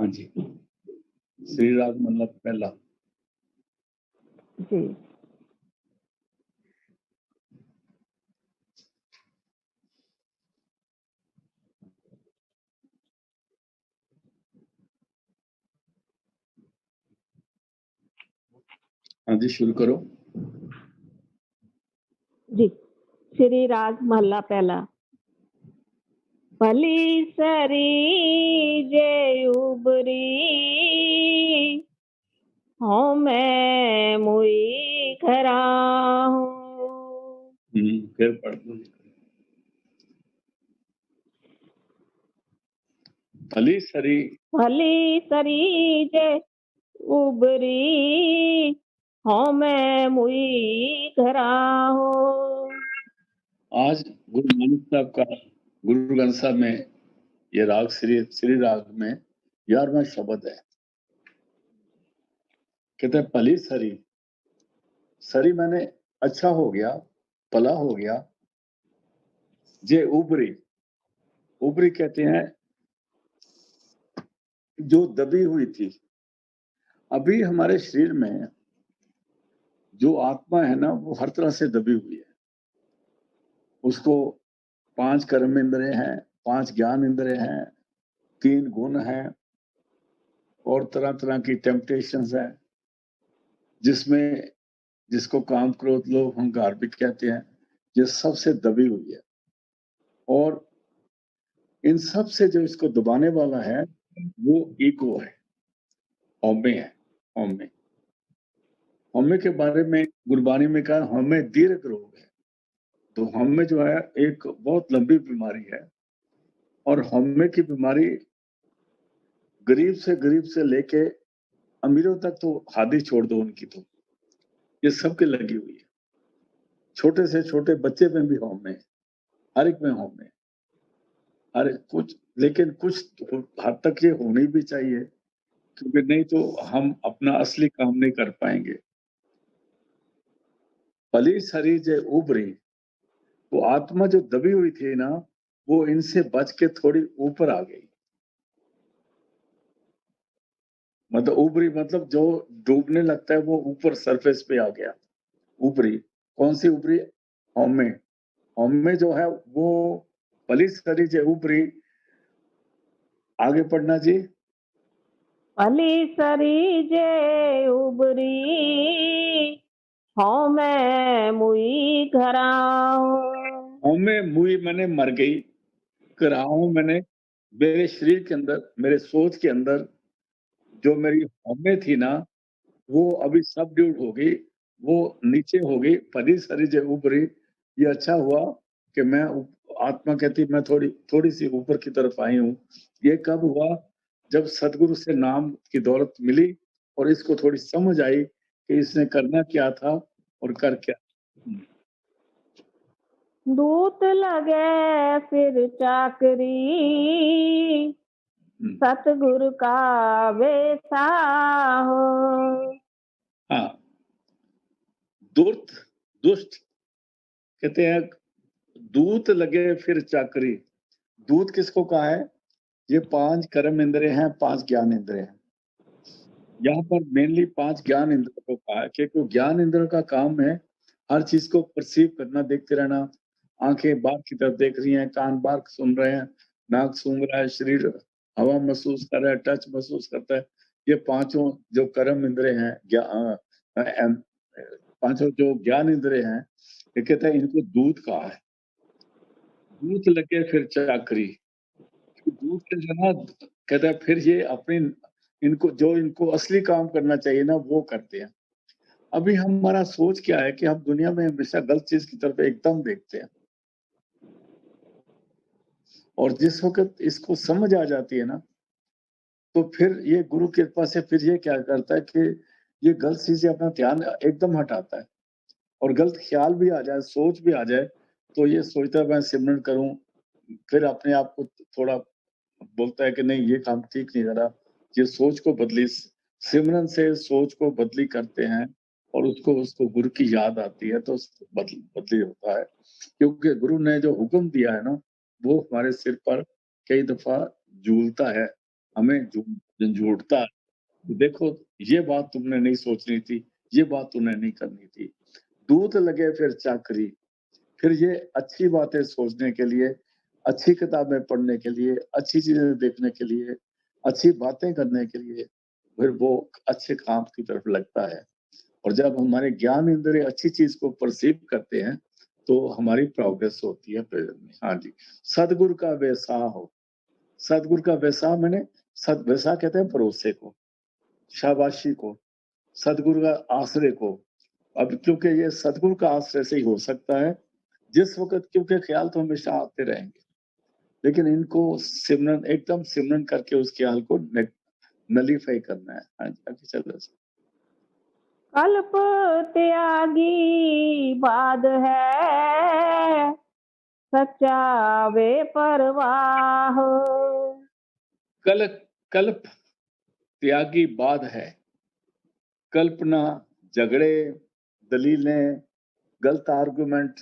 हाँ जी, श्री राग मतलब पहला। जी। हाँ जी, शुरू करो। जी, श्री राग महला पहला। भली सरी जे उबरी हो मैं मुई खरा हूँ। फिर पढ़ दो। भली सरी जे उबरी हो मैं मुई खरा हूँ। आज गुरु नानक साहब का गुरु ग्रंथ साहब में ये राग श्री राग में 11वां शब्द है। कहते हैं भली सरी मैंने अच्छा हो गया, भला हो गया। जे उबरी कहते हैं जो दबी हुई थी। अभी हमारे शरीर में जो आत्मा है ना, वो हर तरह से दबी हुई है। उसको 5 कर्म इंद्रिय हैं, 5 ज्ञान इंद्रिय हैं, 3 गुण हैं और तरह तरह की टेम्पटेशंस हैं, जिसको काम क्रोध लोभ अहंकार भी कहते हैं। ये सबसे दबी हुई है और इन सब से जो इसको दबाने वाला है वो ईगो है, हमें के बारे में गुरबानी में कहा हमें दीर्घ रोग है। तो हमें जो है एक बहुत लंबी बीमारी है और हमें की बीमारी गरीब से लेके अमीरों तक तो हादी छोड़ दो उनकी, तो ये सबके लगी हुई है। छोटे से छोटे बच्चे में भी हमें, हर एक में हमें, हर कुछ, लेकिन कुछ हद तक ये होनी भी चाहिए, क्योंकि नहीं तो हम अपना असली काम नहीं कर पाएंगे। भली सरी जे उबरी, वो आत्मा जो दबी हुई थी ना, वो इनसे बच के थोड़ी ऊपर आ गई। मतलब उबरी मतलब जो डूबने लगता है वो ऊपर सरफेस पे आ गया। ऊपरी कौन सी ऊपरी? होम में जो है वो भली सरी जे ऊपरी। आगे पढ़ना जी। भली सरी जे उबरी हो मैं मुई घरा हूँ। होम में मुई मैंने मर गई, कराऊं मैंने मेरे शरीर के अंदर, मेरे सोच के अंदर जो मेरी होमे थी ना, वो अभी सबड्यूड हो गई, वो नीचे हो गई। भली सरी जे ऊपरी, ये अच्छा हुआ कि मैं आत्मा कहती मैं थोड़ी सी ऊपर की तरफ आई हूँ। ये कब हुआ? जब सदगुरु से नाम की दौलत मिली और इसको थोड़ी समझ आई कि इसने करना क्या था और कर क्या। दूत लगे फिर चाकरी सतगुरु का वैसा हो। हाँ, दुष्ट कहते हैं दूत लगे फिर चाकरी। दूत किसको कहा है? ये 5 कर्म इंद्रिय हैं, 5 ज्ञान इंद्रिय हैं। यहाँ पर मेनली 5 ज्ञान इंद्र को कहा है, क्योंकि ज्ञान इंद्र का काम है हर चीज को परसीव करना, देखते रहना। आंखें बाहर की तरफ देख रही हैं, कान बाहर सुन रहे हैं, नाक सूंघ रहा है, शरीर हवा महसूस कर रहा है, टच महसूस करता है। ये पांचों जो कर्म इंद्रिय हैं, पांचों जो ज्ञान इंद्रिय हैं, ये कहते हैं इनको दूत कहा है। दूत लगे फिर चाकरी। दूत के जो ना कहता है फिर ये अपनी इनको असली काम करना चाहिए ना, वो करते हैं। अभी हमारा सोच क्या है कि हम दुनिया में हमेशा गलत चीज की तरफ एकदम देखते हैं, और जिस वक्त इसको समझ आ जाती है ना, तो फिर ये गुरु कृपा से फिर ये क्या करता है कि ये गलत चीज से अपना ध्यान एकदम हटाता है। और गलत ख्याल भी आ जाए, सोच भी आ जाए, तो ये सोचता है मैं सिमरन करूं। फिर अपने आप को थोड़ा बोलता है कि नहीं, ये काम ठीक नहीं करा। ये सोच को बदली, सिमरन से सोच को बदली करते हैं और उसको गुरु की याद आती है, तो बदली होता है। क्योंकि गुरु ने जो हुक्म दिया है ना, वो हमारे सिर पर कई दफा झूलता है, हमें झंझोड़ता है। देखो ये बात तुमने नहीं सोचनी थी, ये बात तूने नहीं करनी थी। दूत लगे फिर चाकरी, फिर ये अच्छी बातें सोचने के लिए, अच्छी किताबें पढ़ने के लिए, अच्छी चीजें देखने के लिए, अच्छी बातें करने के लिए, फिर वो अच्छे काम की तरफ लगता है। और जब हमारे ज्ञान इंद्रिय अच्छी चीज को परसीव करते हैं तो हमारी प्रोग्रेस होती है प्रेजेंट में। हाँ जी, सदगुरु का वैसा हो। सदगुरु का वैसा मैंने वैसा कहते हैं भरोसे को, शाबाशी को, सदगुरु का आश्रय को। अब क्योंकि ये सदगुरु का आश्रय से ही हो सकता है जिस वक्त, क्योंकि ख्याल तो हमेशा आते रहेंगे, लेकिन इनको सिमरन एकदम सिमरन करके उस ख्याल को नलीफाई करना है। हाँ जी, आगे चल रहा है। कल्प त्यागी बाद है, सच्चा वे परवाह। कल्प त्यागी बाद है। कल्पना, झगड़े, दलीलें, गलत आर्गुमेंट,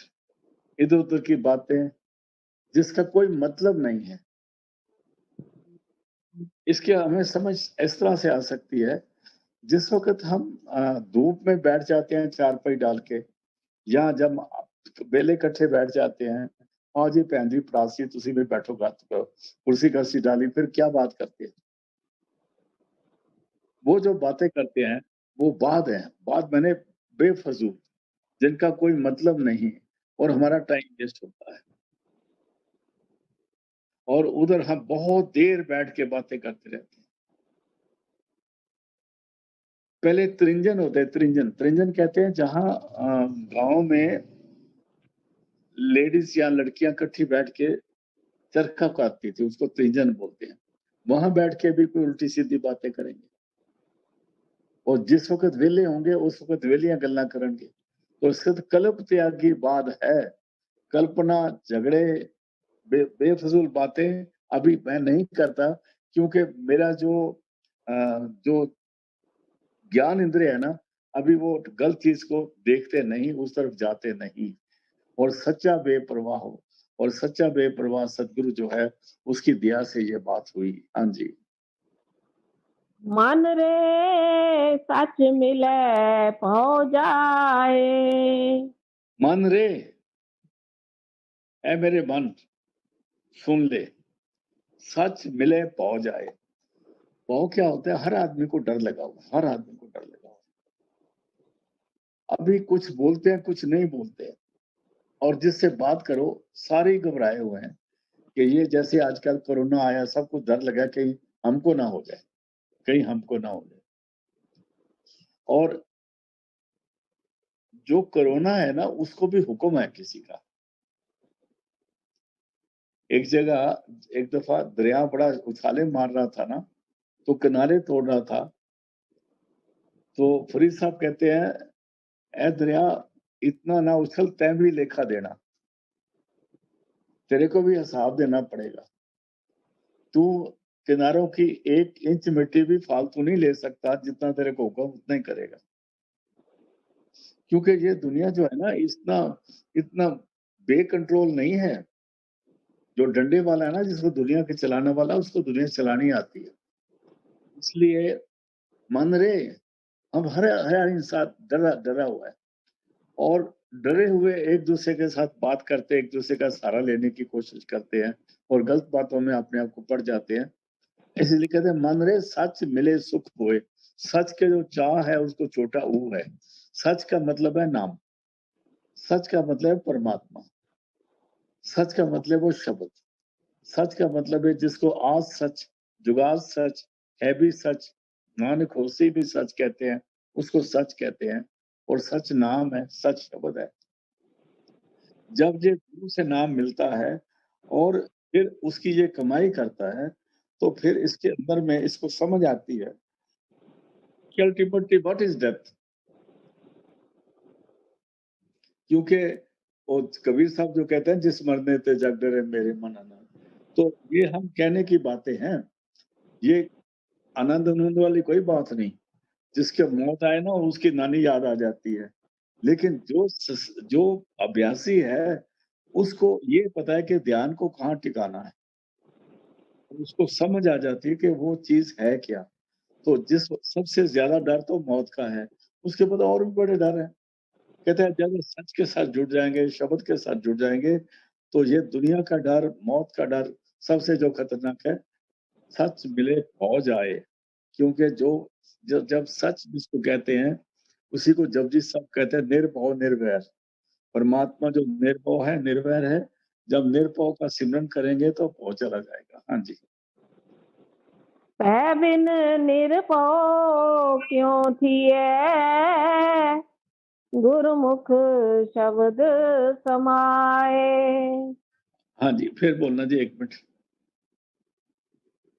इधर उधर की बातें जिसका कोई मतलब नहीं है, इसके हमें समझ इस तरह से आ सकती है जिस वक्त हम धूप में बैठ जाते हैं चारपाई डाल के, या जब बेले इकट्ठे बैठ जाते हैं, हाँ जी भैन जी प्रासी तुसी भी बैठो कुर्सी कर्सी डाली, फिर क्या बात करते हैं? वो जो बातें करते हैं वो बात है, बात मैंने बेफजूल, जिनका कोई मतलब नहीं और हमारा टाइम वेस्ट होता है। और उधर हम बहुत देर बैठ के बातें करते रहते हैं। पहले त्रिंजन होते हैं, त्रिंजन कहते हैं जहां गांव में लेडीज या लड़कियां इकट्ठी बैठ के चरखा काटती थी, उसको त्रिंजन बोलते हैं। वहां बैठ के भी कोई उल्टी सीधी बातें करेंगे और जिस वक्त वेले होंगे उस वक्त वेलियां गल्ला करेंगे। तो इसका तो कल्प त्यागी बाद है। कल्पना, झगड़े, बेफजूल बातें अभी मैं नहीं करता, क्योंकि मेरा जो ज्ञान इंद्रिय है ना, अभी वो गलत चीज को देखते नहीं, उस तरफ जाते नहीं। और सच्चा बेपरवाह हो, और सच्चा बेपरवाह सदगुरु जो है उसकी दया से ये बात हुई। हाँ जी, मन रे सच मिले पौ जाए। मन रे, ऐ मेरे मन सुन ले, सच मिले पौ जाए। पौ क्या होता है? हर आदमी को डर लगा हुआ, हर आदमी को डर लगा हुआ। अभी कुछ बोलते हैं, कुछ नहीं बोलते हैं, और जिससे बात करो सारे ही घबराए हुए हैं कि ये जैसे आजकल कोरोना आया, सबको डर लगा कहीं हमको ना हो जाए, कहीं हमको ना हो जाए। और जो कोरोना है ना, उसको भी हुक्म है किसी का। एक जगह एक दफा दरिया बड़ा उछाले मार रहा था ना, तो किनारे तोड़ रहा था, तो फरीद साहब कहते हैं, ए दरिया इतना ना उछल, तय भी लेखा देना, तेरे को भी हिसाब देना पड़ेगा। तू किनारों की 1 इंच मिट्टी भी फालतू नहीं ले सकता, जितना तेरे को हुक्म उतना ही करेगा। क्योंकि ये दुनिया जो है ना, इतना इतना बेकंट्रोल नहीं है। जो डंडे वाला है ना, जिसको दुनिया के चलाने वाला, उसको दुनिया चलानी आती है। इसलिए मन रे, अब हर इंसान डरा डरा हुआ है, और डरे हुए एक दूसरे के साथ बात करते, एक दूसरे का सहारा लेने की कोशिश करते हैं, और गलत बातों में अपने आप को पड़ जाते हैं। इसलिए कहते हैं मन रे सच मिले सुख होए। सच के जो चाह है उसको छोटा ऊ है। सच का मतलब है नाम, सच का मतलब है परमात्मा, सच का मतलब वो शब्द, सच का मतलब है जिसको आज सच, जुगाज सच, है भी सच, नानक होसी भी सच कहते हैं, उसको सच कहते हैं। और सच नाम है, सच शब्द है। जब ये गुरु से नाम मिलता है और फिर उसकी ये कमाई करता है, तो फिर इसके अंदर में इसको समझ आती है कि अल्टीमेटली व्हाट इज डेथ। क्योंकि वो कबीर साहब जो कहते हैं, जिस मरने ते जग डरे मेरे मन आनंद, तो ये हम कहने की बातें हैं, ये आनंद आनंद वाली कोई बात नहीं। जिसके मौत आए ना, उसकी नानी याद आ जाती है। लेकिन जो अभ्यासी है, उसको ये पता है कि ध्यान को कहाँ टिकाना है, उसको समझ आ जाती है कि वो चीज है क्या। तो जिस सबसे ज्यादा डर तो मौत का है, उसके बाद और भी बड़े डर हैं। कहते हैं जब सच के साथ जुड़ जाएंगे, शब्द के साथ जुड़ जाएंगे, तो ये दुनिया का डर, मौत का डर, सबसे जो खतरनाक है, सच मिले खौ जाए। क्योंकि जब सच जिसको कहते हैं, उसी को जपजी सब कहते हैं निर्भव निर्वैर। परमात्मा जो निर्भव है, निर्वैर है, जब निर्भव का सिमरन करेंगे तो भव चला जाएगा। हाँ जी। पै बिन निरपौ क्यों थिए, गुरुमुख शब्द समाए। हाँ जी, फिर बोलना जी 1 मिनट।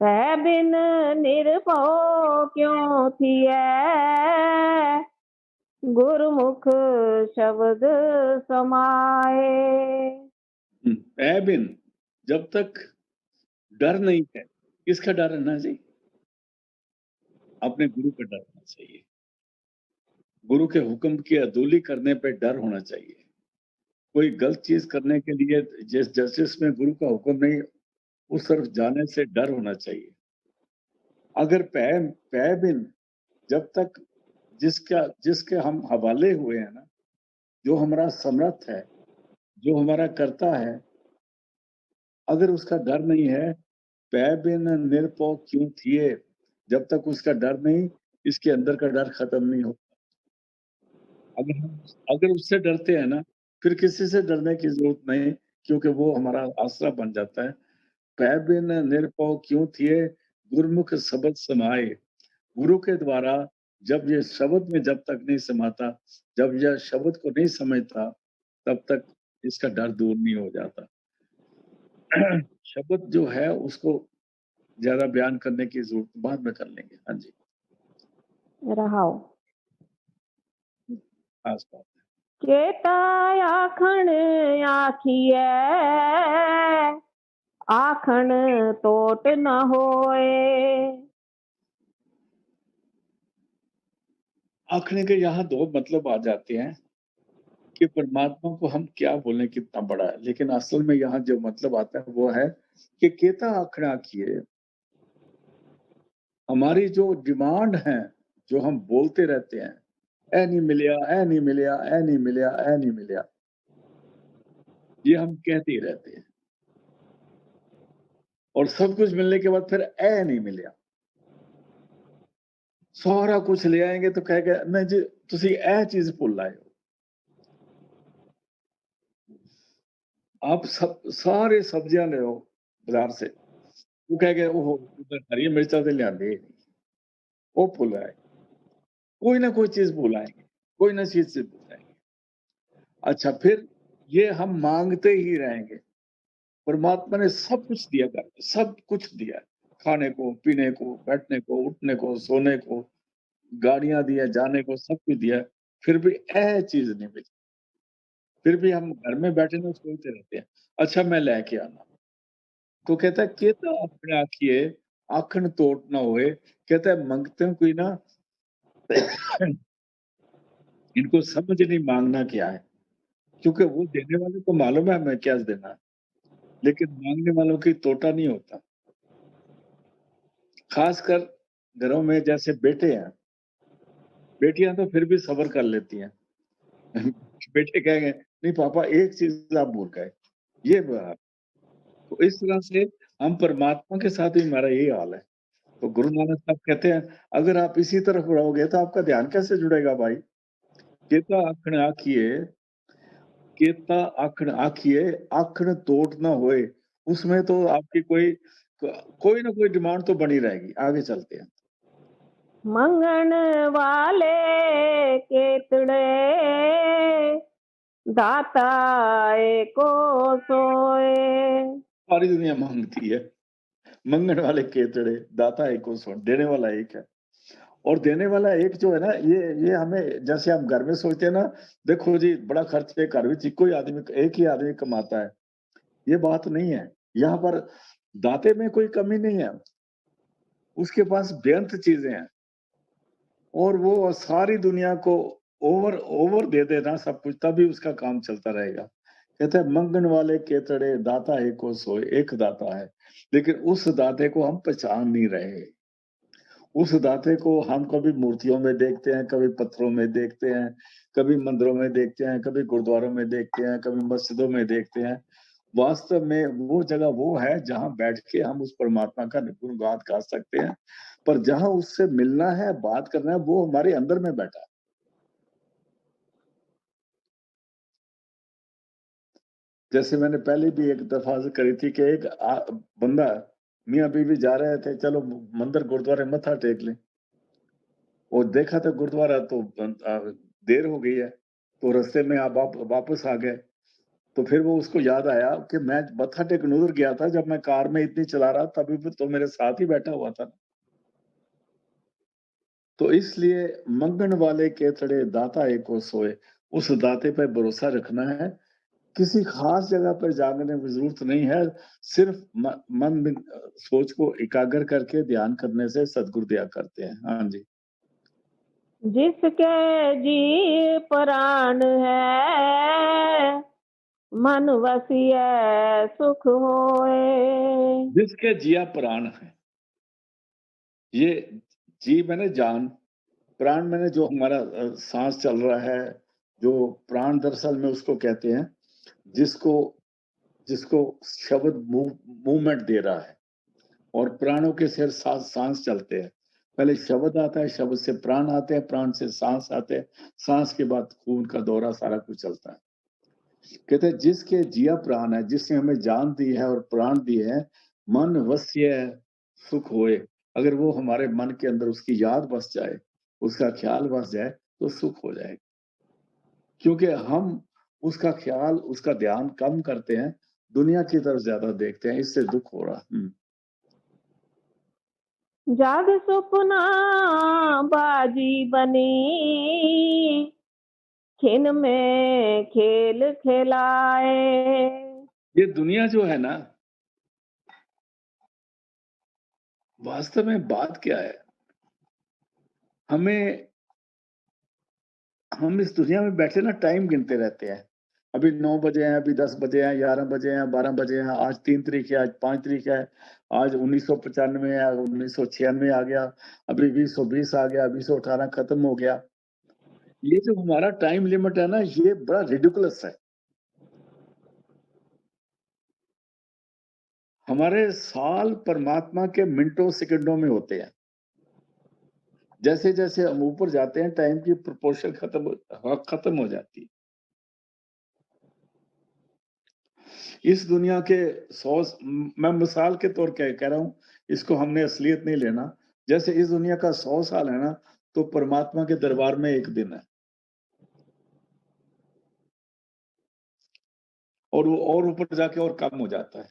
पै बिन निरपौ क्यों थिए, गुरुमुख शब्द समाए। ऐ बिन, जब तक डर नहीं है, किसका डर है ना जी? अपने गुरु का डर होना चाहिए। गुरु के हुक्म की अदुली करने पे डर होना चाहिए। कोई गलत चीज करने के लिए जिसमें गुरु का हुक्म नहीं, उस तरफ जाने से डर होना चाहिए। अगर पै पै बिन, जब तक जिसके हम हवाले हुए हैं ना, जो हमारा समर्थ है, जो हमारा करता है, अगर उसका डर नहीं है, पै बिन निरपौ क्यों थिए, जब तक उसका डर नहीं, इसके अंदर का डर खत्म नहीं हो। अगर उससे डरते हैं ना, फिर किसी से डरने की जरूरत नहीं, क्योंकि वो हमारा आसरा बन जाता है। पै बिन निरपौ क्यों थिए, गुरमुख शब्द समाए। गुरु के द्वारा जब ये शब्द में जब तक नहीं समाता, जब यह शब्द को नहीं समझता, तब तक इसका डर दूर नहीं हो जाता। शब्द जो है उसको ज्यादा बयान करने की जरूरत बाद में कर लेंगे। हाँ जी, रहाओ खास बात है। केता आखण आखिए, आखण तोट न होए। आखने के यहाँ 2 मतलब आ जाते हैं कि परमात्मा को हम क्या बोलें कितना बड़ा है, लेकिन असल में यहाँ जो मतलब आता है वो है कि केता आखड़ा किए, हमारी जो डिमांड है, जो हम बोलते रहते हैं, ए नहीं मिलिया, ए नहीं मिलिया, ए नहीं मिलिया, ए नहीं मिलिया, ये हम कहते ही रहते हैं। और सब कुछ मिलने के बाद फिर ए नहीं मिलिया। सारा कुछ ले आएंगे तो कहेगा नहीं जी, तुसी ए चीज भुल आए हो। आप सब सारे सब्जियां ले आओ बाजार से, वो कहेगा ओहो उधर हरी मिर्चा तो लिया, वो भूल आए। कोई ना कोई चीज भूल आएंगे, कोई ना चीज से भूल आएंगे। अच्छा, फिर ये हम मांगते ही रहेंगे। परमात्मा ने सब कुछ दिया, कर सब कुछ दिया, खाने को, पीने को, बैठने को, उठने को, सोने को, गाड़ियां दिया, जाने को, सब कुछ दिया, फिर भी यह चीज नहीं मिली। फिर भी हम घर में बैठे ना सोचते रहते हैं, अच्छा मैं लेके आना। तो कहता है केता अपने आखिए, आखन तोड़ ना होए। कहता है मंगते कोई ना, इनको समझ नहीं मांगना क्या है, क्योंकि वो देने वाले को मालूम है हमें क्या देना है, लेकिन मांगने वालों की तोता नहीं होता। खासकर घरों में जैसे बेटे हैं, बेटियां तो फिर भी सब्र कर लेती हैं। बेटे कहेंगे नहीं पापा एक चीज आप भूल गए, ये बात। तो इस तरह से हम परमात्मा के साथ भी हमारा यही हाल है। तो गुरु नानक साहब कहते हैं, अगर आप इसी तरफ रहोगे तो आपका ध्यान कैसे जुड़ेगा भाई। केता आखण आखिए, केता आखण आखिए, आखण तोट ना होए। उसमें तो आपकी कोई ना कोई डिमांड तो बनी रहेगी। आगे चलते हैं। मंगन वाले केतड़े, दाता एको सोए। सारी दुनिया मांगती है, मंगन वाले केतड़े, दाता एक को सुन, देने वाला एक है। और देने वाला एक जो है ना, ये हमें, जैसे हम घर में सोचते हैं ना, देखो जी बड़ा खर्च है घर में, कोई आदमी, एक ही आदमी कमाता है, ये बात नहीं है। यहाँ पर दाते में कोई कमी नहीं है, उसके पास बेअंत चीजें हैं, और वो सारी दुनिया को ओवर ओवर दे देना सब कुछ, तभी उसका काम चलता रहेगा। कहते हैं मंगन वाले केतड़े दाता एको सोए, एक दाता है, लेकिन उस दाते को हम पहचान नहीं रहे। उस दाते को हम कभी मूर्तियों में देखते हैं, कभी पत्थरों में देखते हैं, कभी मंदिरों में देखते हैं, कभी गुरुद्वारों में देखते हैं, कभी मस्जिदों में देखते हैं। वास्तव में वो जगह वो है जहाँ बैठ के हम उस परमात्मा का निपुण गान गा सकते हैं, पर जहाँ उससे मिलना है, बात करना है, वो हमारे अंदर में बैठा है। जैसे मैंने पहले भी एक दफा से करी थी कि एक बंदा मियाँ बीवी जा रहे थे, चलो मंदिर गुरुद्वारे मत्था टेक लें। और देखा तो गुरुद्वारा तो देर हो गई है, तो रास्ते में आप वापस आ गए। तो फिर वो उसको याद आया कि मैं मत्था टेकने उधर गया था, जब मैं कार में इतनी चला रहा तभी भी तो मेरे साथ ही बैठा हुआ था। तो इसलिए मंगन वाले केतड़े दाता एको सोए, उस दाते पे भरोसा रखना है। किसी खास जगह पर जाने की जरूरत नहीं है, सिर्फ मन में सोच को एकाग्र करके ध्यान करने से सदगुरु दया करते हैं। हाँ जी। जिसके जी प्राण है, मन वसिय सुख होए। जिसके जिया प्राण है, ये जी मैंने जान, प्राण मैंने जो हमारा सांस चल रहा है, जो प्राण दरअसल में उसको कहते हैं जिसको जिसको शब्द मूवमेंट दे रहा है, और प्राणों के सिर सांस चलते हैं। पहले शब्द आता है, शब्द से प्राण आते हैं, प्राण से सांस आते हैं, सांस के बाद खून का दौरा सारा कुछ चलता है। कहते हैं जिसके जिया प्राण है, जिसने हमें जान दी है और प्राण दिए है, मन वस्य सुख होए। अगर वो हमारे मन के अंदर उसकी याद बस जाए, उसका ख्याल बस जाए, तो सुख हो जाएगा। क्योंकि हम उसका ख्याल, उसका ध्यान कम करते हैं, दुनिया की तरफ ज्यादा देखते हैं, इससे दुख हो रहा। जाग सुपना बाजी बनी, खिन में खेल खिलाए। ये दुनिया जो है ना, वास्तव में बात क्या है, हम इस दुनिया में बैठे ना टाइम गिनते रहते हैं। अभी 9 बजे हैं, अभी 10 बजे हैं, 11 बजे हैं, 12 बजे हैं, आज 3 तारीख है, आज 5 तारीख है, आज 1995 है, 1996 आ गया, अभी 2020 आ गया, 2018 खत्म हो गया। ये जो हमारा टाइम लिमिट है ना, ये बड़ा रिडिकुलस है। हमारे साल परमात्मा के मिनटों सेकंडों में होते हैं। जैसे जैसे हम ऊपर जाते हैं, टाइम की प्रोपोर्शन खत्म हो जाती है। इस दुनिया के 100, मैं मिसाल के तौर कह रहा हूं, इसको हमने असलियत नहीं लेना। जैसे इस दुनिया का 100 साल है ना, तो परमात्मा के दरबार में एक दिन है, और वो और ऊपर जाके और कम हो जाता है।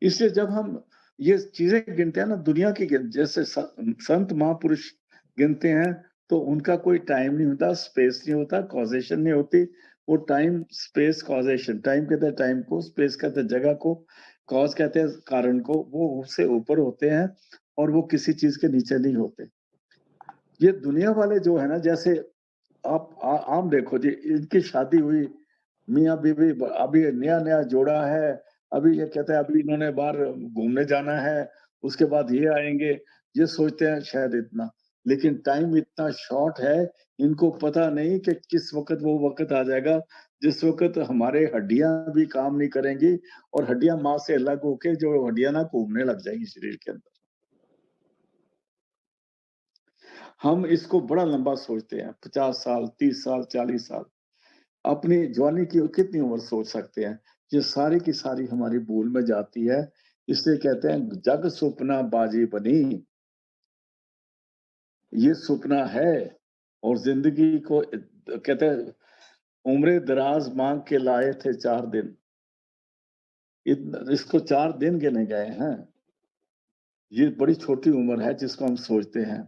इसलिए जब हम ये चीजें गिनते हैं ना, दुनिया की जैसे संत महापुरुष गिनते हैं, तो उनका कोई टाइम नहीं होता, स्पेस नहीं होता, कॉजेशन नहीं होती। वो टाइम स्पेस कॉजेशन, टाइम कहते हैं टाइम को, स्पेस कहते हैं जगह को, कॉज कहते हैं कारण को, वो उससे ऊपर होते हैं और वो किसी चीज के नीचे नहीं होते। ये दुनिया वाले जो है ना, जैसे आप आम देखो जी, इनकी शादी हुई, मियाँ बीवी, अभी नया नया जोड़ा है, अभी ये कहते हैं अभी इन्होंने बाहर घूमने जाना है, उसके बाद ये आएंगे, ये सोचते हैं शायद इतना, लेकिन टाइम इतना शॉर्ट है, इनको पता नहीं कि किस वक्त वो वक्त आ जाएगा जिस वक्त हमारे हड्डियां भी काम नहीं करेंगी, और हड्डियां मां से अलग होके जो हड्डियां ना घूमने लग जाएंगी शरीर के अंदर। हम इसको बड़ा लंबा सोचते हैं, 50 साल, 30 साल, 40 साल, अपनी जवानी की कितनी उम्र सोच सकते हैं। ये सारी की सारी हमारी भूल में जाती है। इसलिए कहते हैं जग सुपना बाजी बनी, ये सुपना है, और जिंदगी को कहते हैं उम्र दराज मांग के लाए थे 4 दिन, इसको 4 दिन गिने गए हैं। ये बड़ी छोटी उम्र है जिसको हम सोचते हैं,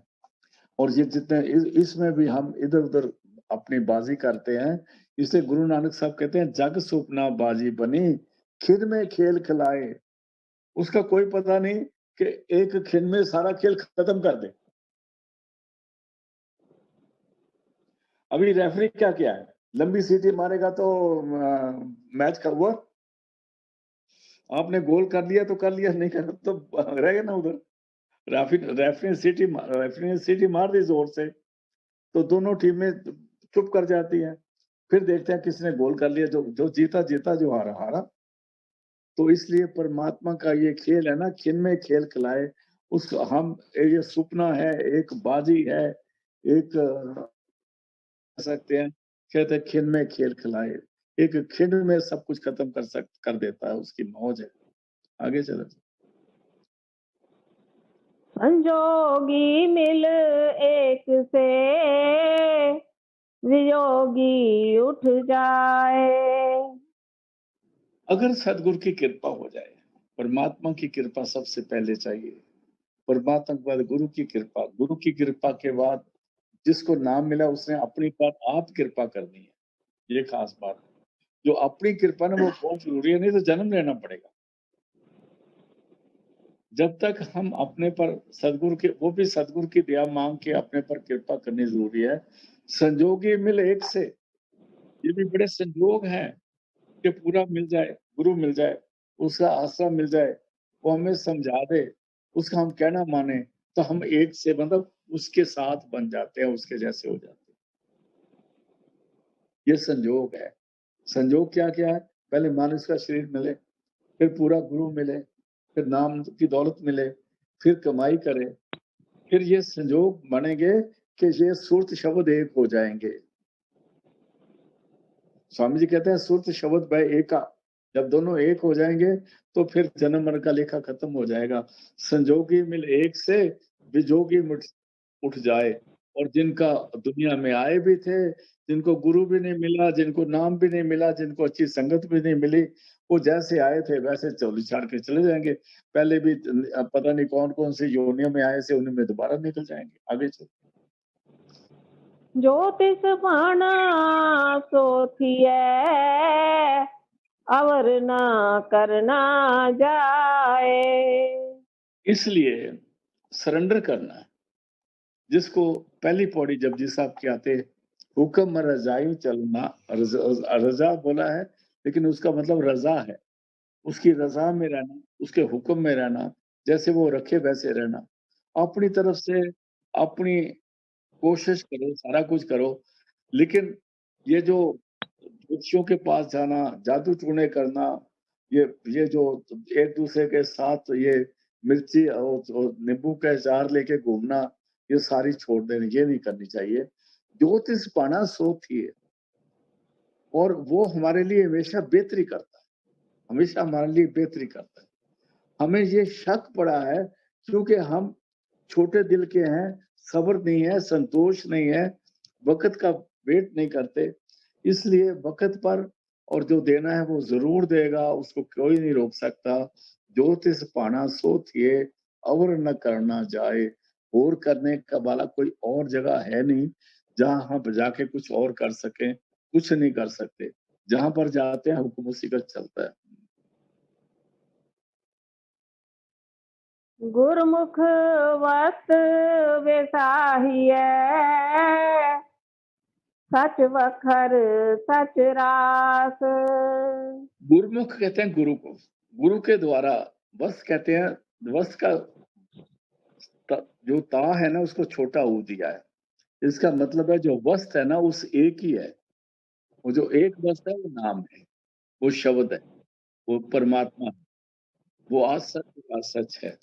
और ये जितने इसमें भी हम इधर उधर अपनी बाजी करते हैं। इसलिए गुरु नानक साहब कहते हैं जग सुपना बाजी बनी, खिन में खेल खिलाए। उसका कोई पता नहीं कि एक खिन में सारा खेल खत्म कर दे। अभी रेफरी क्या किया है, लंबी सीटी मारेगा तो मैच का हुआ। आपने गोल कर लिया तो कर लिया, नहीं करा तो रह गया ना उधर। रेफरी ने सीटी मार दी जोर से, तो दोनों टीमें चुप कर जाती हैं। फिर देखते हैं किसने गोल कर लिया, जो जीता जीता, जो हारा हारा। तो इसलिए परमात्मा का ये खेल है ना, खिन में खेल खिलाए, उसको हम, ये सपना है, एक बाजी है, एक कह सकते हैं, कहते हैं खिन में खेल खिलाए, एक खिन में सब कुछ खत्म कर देता है, उसकी मौज है। आगे चलो। संजोगी मिल एक से वियोगी उठ जाए। अगर सदगुरु की कृपा हो जाए, परमात्मा की कृपा सबसे पहले चाहिए। परमात्मा के बाद गुरु की कृपा, गुरु की कृपा के बाद जिसको नाम मिला उसने अपनी पर आप कृपा करनी है, ये खास बात है। जो अपनी कृपा ना, वो बहुत जरूरी है, नहीं तो जन्म लेना पड़ेगा। जब तक हम अपने पर सदगुरु के, वो भी सदगुरु की दया मांग के अपने पर कृपा करनी जरूरी है। संजोगी मिल एक से, ये भी बड़े संजोग हैं कि पूरा मिल जाए, गुरु मिल जाए, उसका आसरा मिल जाए, वो हमें समझा दे, उसका हम कहना माने, तो हम एक से, मतलब उसके साथ बन जाते हैं, उसके जैसे हो जाते हैं। ये संजोग है। संजोग क्या-क्या है? पहले मानुष का शरीर मिले, फिर पूरा गुरु मिले, फिर नाम की दौलत मिले, फिर कमाई करे, फिर ये संजोग बनेंगे कि ये सुरत शब्द एक हो जाएँगे। स्वामी जी कहते हैं सुरत शब्द भय एका, जब दोनों एक हो जाएँगे तो फिर जन्म मरण का लेखा खत्म हो जाएगा। संजोगी मिल एक से, विजोगी उठ जाए। और जिनका दुनिया में आए भी थे, जिनको गुरु भी नहीं मिला, जिनको नाम भी नहीं मिला, जिनको अच्छी संगत भी नहीं मिली, वो जैसे आए थे वैसे झोली छाड़ के चले जाएँगे। पहले भी पता नहीं कौन-कौन सी योनियों में आए से, उन्हीं में दोबारा निकल जाएँगे। आगे चलो। ज्योतिष बाणा सो थिए अवर ना करना जाए। इसलिए सरेंडर करना है। जिसको पहली पौड़ी जपजी साहब के आते, हुक्म रजाई चलना, रजा बोला है, लेकिन उसका मतलब रजा है। उसकी रजा में रहना, उसके हुक्म में रहना, जैसे वो रखे वैसे रहना। अपनी तरफ से अपनी कोशिश करो, सारा कुछ करो, लेकिन ये जो ज्योतिषियों के पास जाना, जादू टूने करना, ये जो एक-दूसरे के साथ ये मिर्ची और नींबू का अचार लेके घूमना, ये सारी छोड़ देनी, ये नहीं करनी चाहिए। ज्योतिष पाना सो थिए, और वो हमारे लिए हमेशा बेहतरी करता है, हमेशा हमारे लिए बेहतरी करता है। हमें ये शक पड़ा है क्योंकि हम छोटे दिल के हैं, सब्र नहीं है, संतोष नहीं है, वक़्त का वेट नहीं करते, इसलिए वक़्त पर और जो देना है वो ज़रूर देगा, उसको कोई नहीं रोक सकता। ज्योतिष पाना सो थिए, अवर न करना जाए। और करने का वाला कोई और जगह है नहीं, जहाँ हम जाके कुछ और कर सकें, कुछ नहीं कर सकते। जहाँ पर जाते हैं हुक्म उसी का चलता है। गुरमुख वत वेसाहिए सच वखर सच रास। गुरुमुख कहते हैं गुरु को, गुरु के द्वारा। वस्त कहते हैं, वस्त का जो ता है ना, उसको छोटा ऊ दिया है। इसका मतलब है जो वस्त है ना, उस एक ही है। वो जो एक वस्त है वो नाम है, वो शब्द है, वो परमात्मा है, वो आज सच है।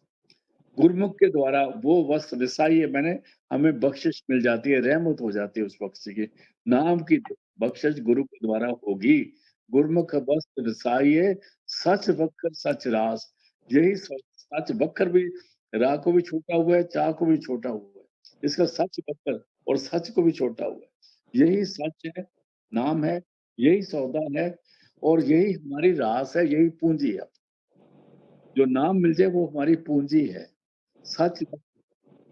गुरुमुख के द्वारा वो वस्त विसाई है, मैंने हमें बख्शिश मिल जाती है, रहमत हो जाती है उस बख्श की। नाम की बख्शिश गुरु के द्वारा होगी। गुरुमुख वस्त विसाइए, सच बख्कर सच रास। यही सच बख्कर भी, रा को भी छोटा हुआ है, चा को भी छोटा हुआ है। इसका सच बख्कर और सच को भी छोटा हुआ है। यही सच है, नाम है, यही सौदा है, और यही हमारी रास है, यही पूंजी है। जो नाम मिल जाए वो हमारी पूंजी है। सच,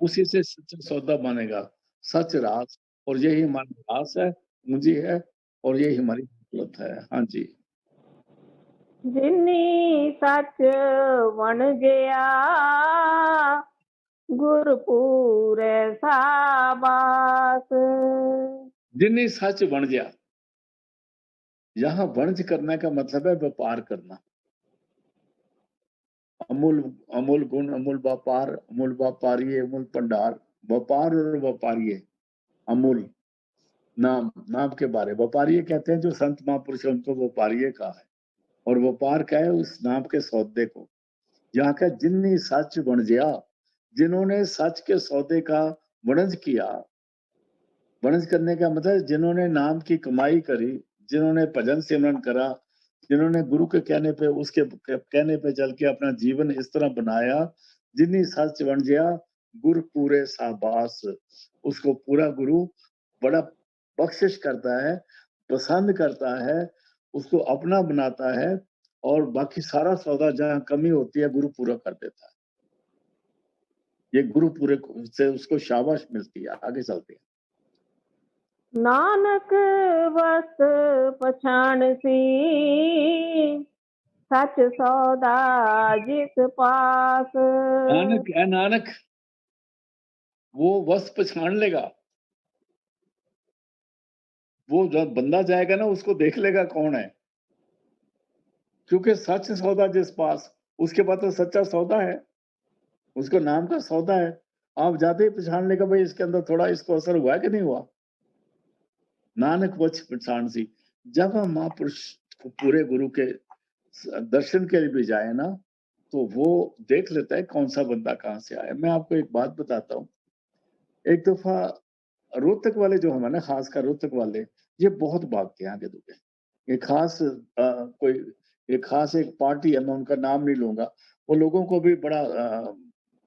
उसी से सच्चा सौदा बनेगा, सच रास, और यही हमारी रास है, पूंजी है, और यही हमारी दौलत है। हाँ जी। जिन्नी सच बन गया गुरपुर साबास। जिन्नी सच बन गया, यहाँ वणज करने का मतलब है व्यापार करना। अमूल अमूल गुण, अमूल व्यापार, अमूल व्यापारी, अमूल भंडार। व्यापार और व्यापारी, अमूल नाम, नाम के बारे व्यापारी कहते हैं जो संत महापुरुष उनको व्यापारी कहा है। और व्यापार क्या है? उस नाम के सौदे को। यहाँ का जिन्नी सच वणजया, जिन्होंने सच के सौदे का वणज किया। वणज करने का मतलब जिन्होंने नाम की कमाई करी, जिन्होंने भजन सिमरन करा, जिन्होंने गुरु के कहने पे, उसके कहने पे चल के अपना जीवन इस तरह बनाया। जिन्नी सच वणजया गुर पूरे साबास, उसको पूरा गुरु बड़ा बख्शिश करता है, पसंद करता है, उसको अपना बनाता है। और बाकी सारा सौदा जहाँ कमी होती है गुरु पूरा कर देता है। ये गुरु पूरे से उसको शाबाश मिलती है, आगे चलते हैं। नानक बस पछाण सी, सच सौदा जिस पास। नानक है, नानक वो वस्त पछाण लेगा। वो जब बंदा जाएगा ना उसको देख लेगा कौन है, क्योंकि सच सौदा जिस पास, उसके बाद तो सच्चा सौदा है, उसको नाम का सौदा है। आप जाते ही पहचान लेगा भाई इसके अंदर थोड़ा इसको असर हुआ है कि नहीं हुआ। नानक वच पहचान सी। जब हम महापुरुष को पूरे गुरु के दर्शन के लिए भी जाए ना, तो वो देख लेता है कौन सा बंदा कहाँ से आया। मैं आपको एक बात बताता हूँ। एक दफा रोहतक वाले जो हमारे, खासकर रोहतक वाले, ये बहुत भागते हैं आगे दूगे। ये खास कोई ये खास एक पार्टी है, मैं उनका नाम नहीं लूंगा। वो लोगों को भी बड़ा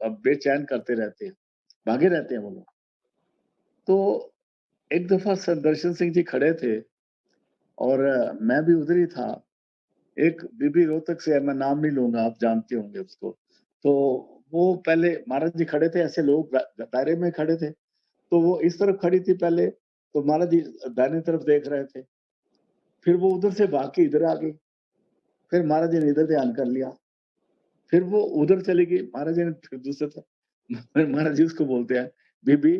बेचैन करते रहते हैं, भागे रहते हैं वो लोग। तो एक दफा सर दर्शन सिंह जी खड़े थे और मैं भी उधर ही था। एक बीबी रोहतक से है, मैं नाम नहीं लूंगा, आप जानते होंगे उसको। तो वो पहले महाराज जी खड़े थे, ऐसे लोग दायरे में खड़े थे। तो वो इस तरफ खड़ी थी पहले, तो महाराज जी दाहिनी तरफ देख रहे थे। फिर वो उधर से भाग के इधर आ गई। फिर महाराज जी ने इधर ध्यान कर लिया। फिर वो उधर चली गई, महाराज जी ने फिर दूसरे तरफ। फिर महाराज जी उसको बोलते हैं, बीबी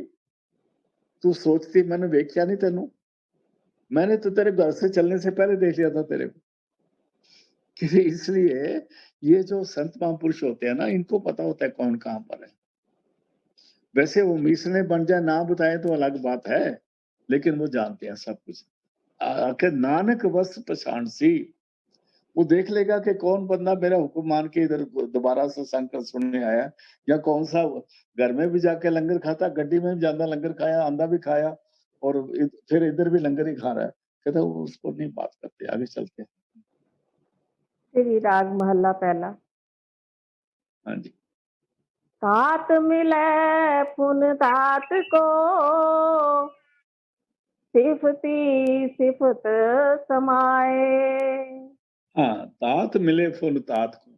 तू सोचती मैंने वेख्या नहीं तेनू, मैंने तो तेरे घर से चलने से पहले देख लिया था तेरे को। कि इसलिए ये जो संत महापुरुष होते हैं ना, इनको पता होता है कौन कहाँ पर है। वैसे वो मिसने बन जाए ना बताए तो अलग बात है, लेकिन वो जानते हैं सब कुछ। आखिर नानक बस पछाण सी, वो देख लेगा कि कौन बंदा मेरा हुक्म मान के इधर दोबारा से संकट सुनने आया, या कौन सा घर में भी जाके लंगर खाता, गड्डी में भी ज्यादा लंगर खाया, आंदा भी खाया, और फिर इधर भी लंगर ही खा रहा है। कहता वो उसको नहीं बात करते, आगे चलते हैं। श्री राग महला पहला। हाँ जी। तात मिले पुन तात को, सिफती सिफत समाए। हाँ, तात मिले फुन तात को।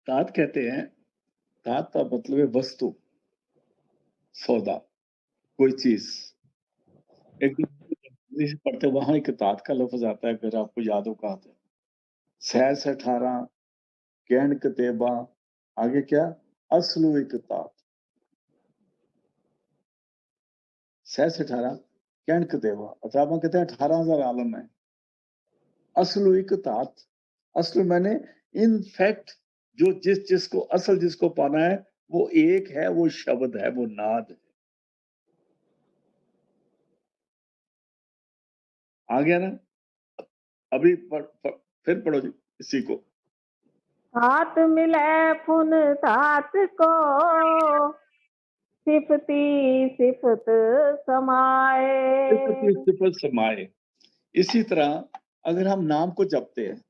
तात कहते हैं, तात का मतलब है वस्तु, सौदा, कोई चीज। एक इंग्लिश पढ़ते वहां एक तात का लफ्ज आता है, अगर आपको याद हो कहा था। सहस 18 कहन कतेबा, आगे क्या, असलू एक तात। सहस 18 कहन कतेबा, अथवा कहते हैं 18,000 आलम है। असलू एक तात, असल मैंने इन फैक्ट, जो जिसको असल जिसको पाना है वो एक है, वो शब्द है, वो नाद है। आ गया ना। अभी फिर पढ़ो जी इसी को। तात मिले पुन तात को, सिफती सिफत समाए। सिफत समाए। इसी तरह अगर हम नाम को जपते हैं,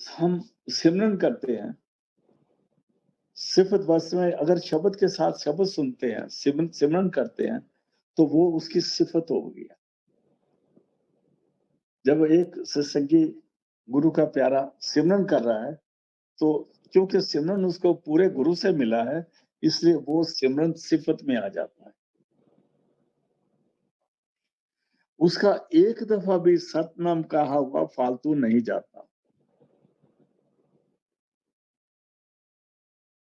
हम सिमरन करते हैं, सिफत बस में अगर शब्द के साथ शब्द सुनते हैं, सिमरन करते हैं, तो वो उसकी सिफत हो गई है। जब एक सत्संगी गुरु का प्यारा सिमरन कर रहा है, तो क्योंकि सिमरन उसको पूरे गुरु से मिला है, इसलिए वो सिमरन सिफत में आ जाता है। उसका एक दफा भी सतनाम कहा हुआ फालतू नहीं जाता।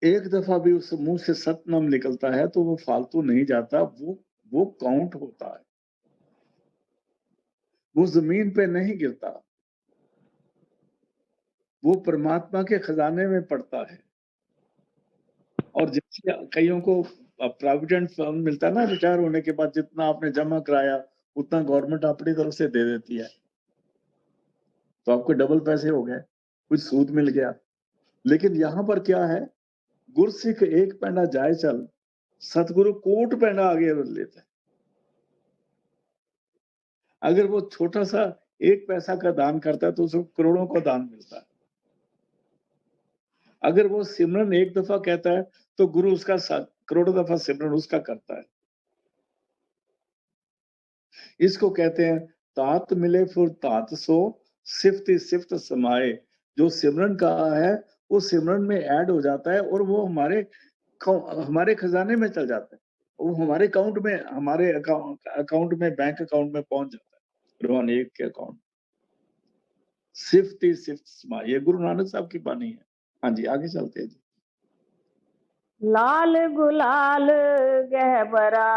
एक दफा भी उस मुंह से सतनाम निकलता है तो वो फालतू नहीं जाता, वो काउंट होता है, वो जमीन पे नहीं गिरता, वो परमात्मा के खजाने में पड़ता है। और जैसे कईयों को प्रोविडेंट फंड मिलता है ना, रिटायर होने के बाद जितना आपने जमा कराया उतना गवर्नमेंट अपनी तरफ से दे देती है, तो आपको डबल पैसे हो गए, कुछ सूद मिल गया। लेकिन यहाँ पर क्या है, गुरसिख एक पैंडा जाए चल, सतगुरु कोट पैंडा आगे लेता है। अगर वो छोटा सा एक पैसा का दान करता है तो उसको करोड़ों का दान मिलता है। अगर वो सिमरन एक दफा कहता है तो गुरु उसका करोड़ों दफा सिमरन उसका करता है। इसको कहते हैं तात मिले फुर तात सो, सिफ्त सिफ्त समाए। जो सिमरन का है वो सिमरन में ऐड हो जाता है और वो हमारे खजाने में चल जाता है, वो हमारे अकाउंट में, हमारे अकाउंट में, बैंक अकाउंट में पहुंच जाता है, रूहानी एक के अकाउंट। सिफ्त सिफ्त समाए, ये गुरु नानक साहब की बानी है। हाँ जी, आगे चलते हैं जी। लाल गुलाल गहबरा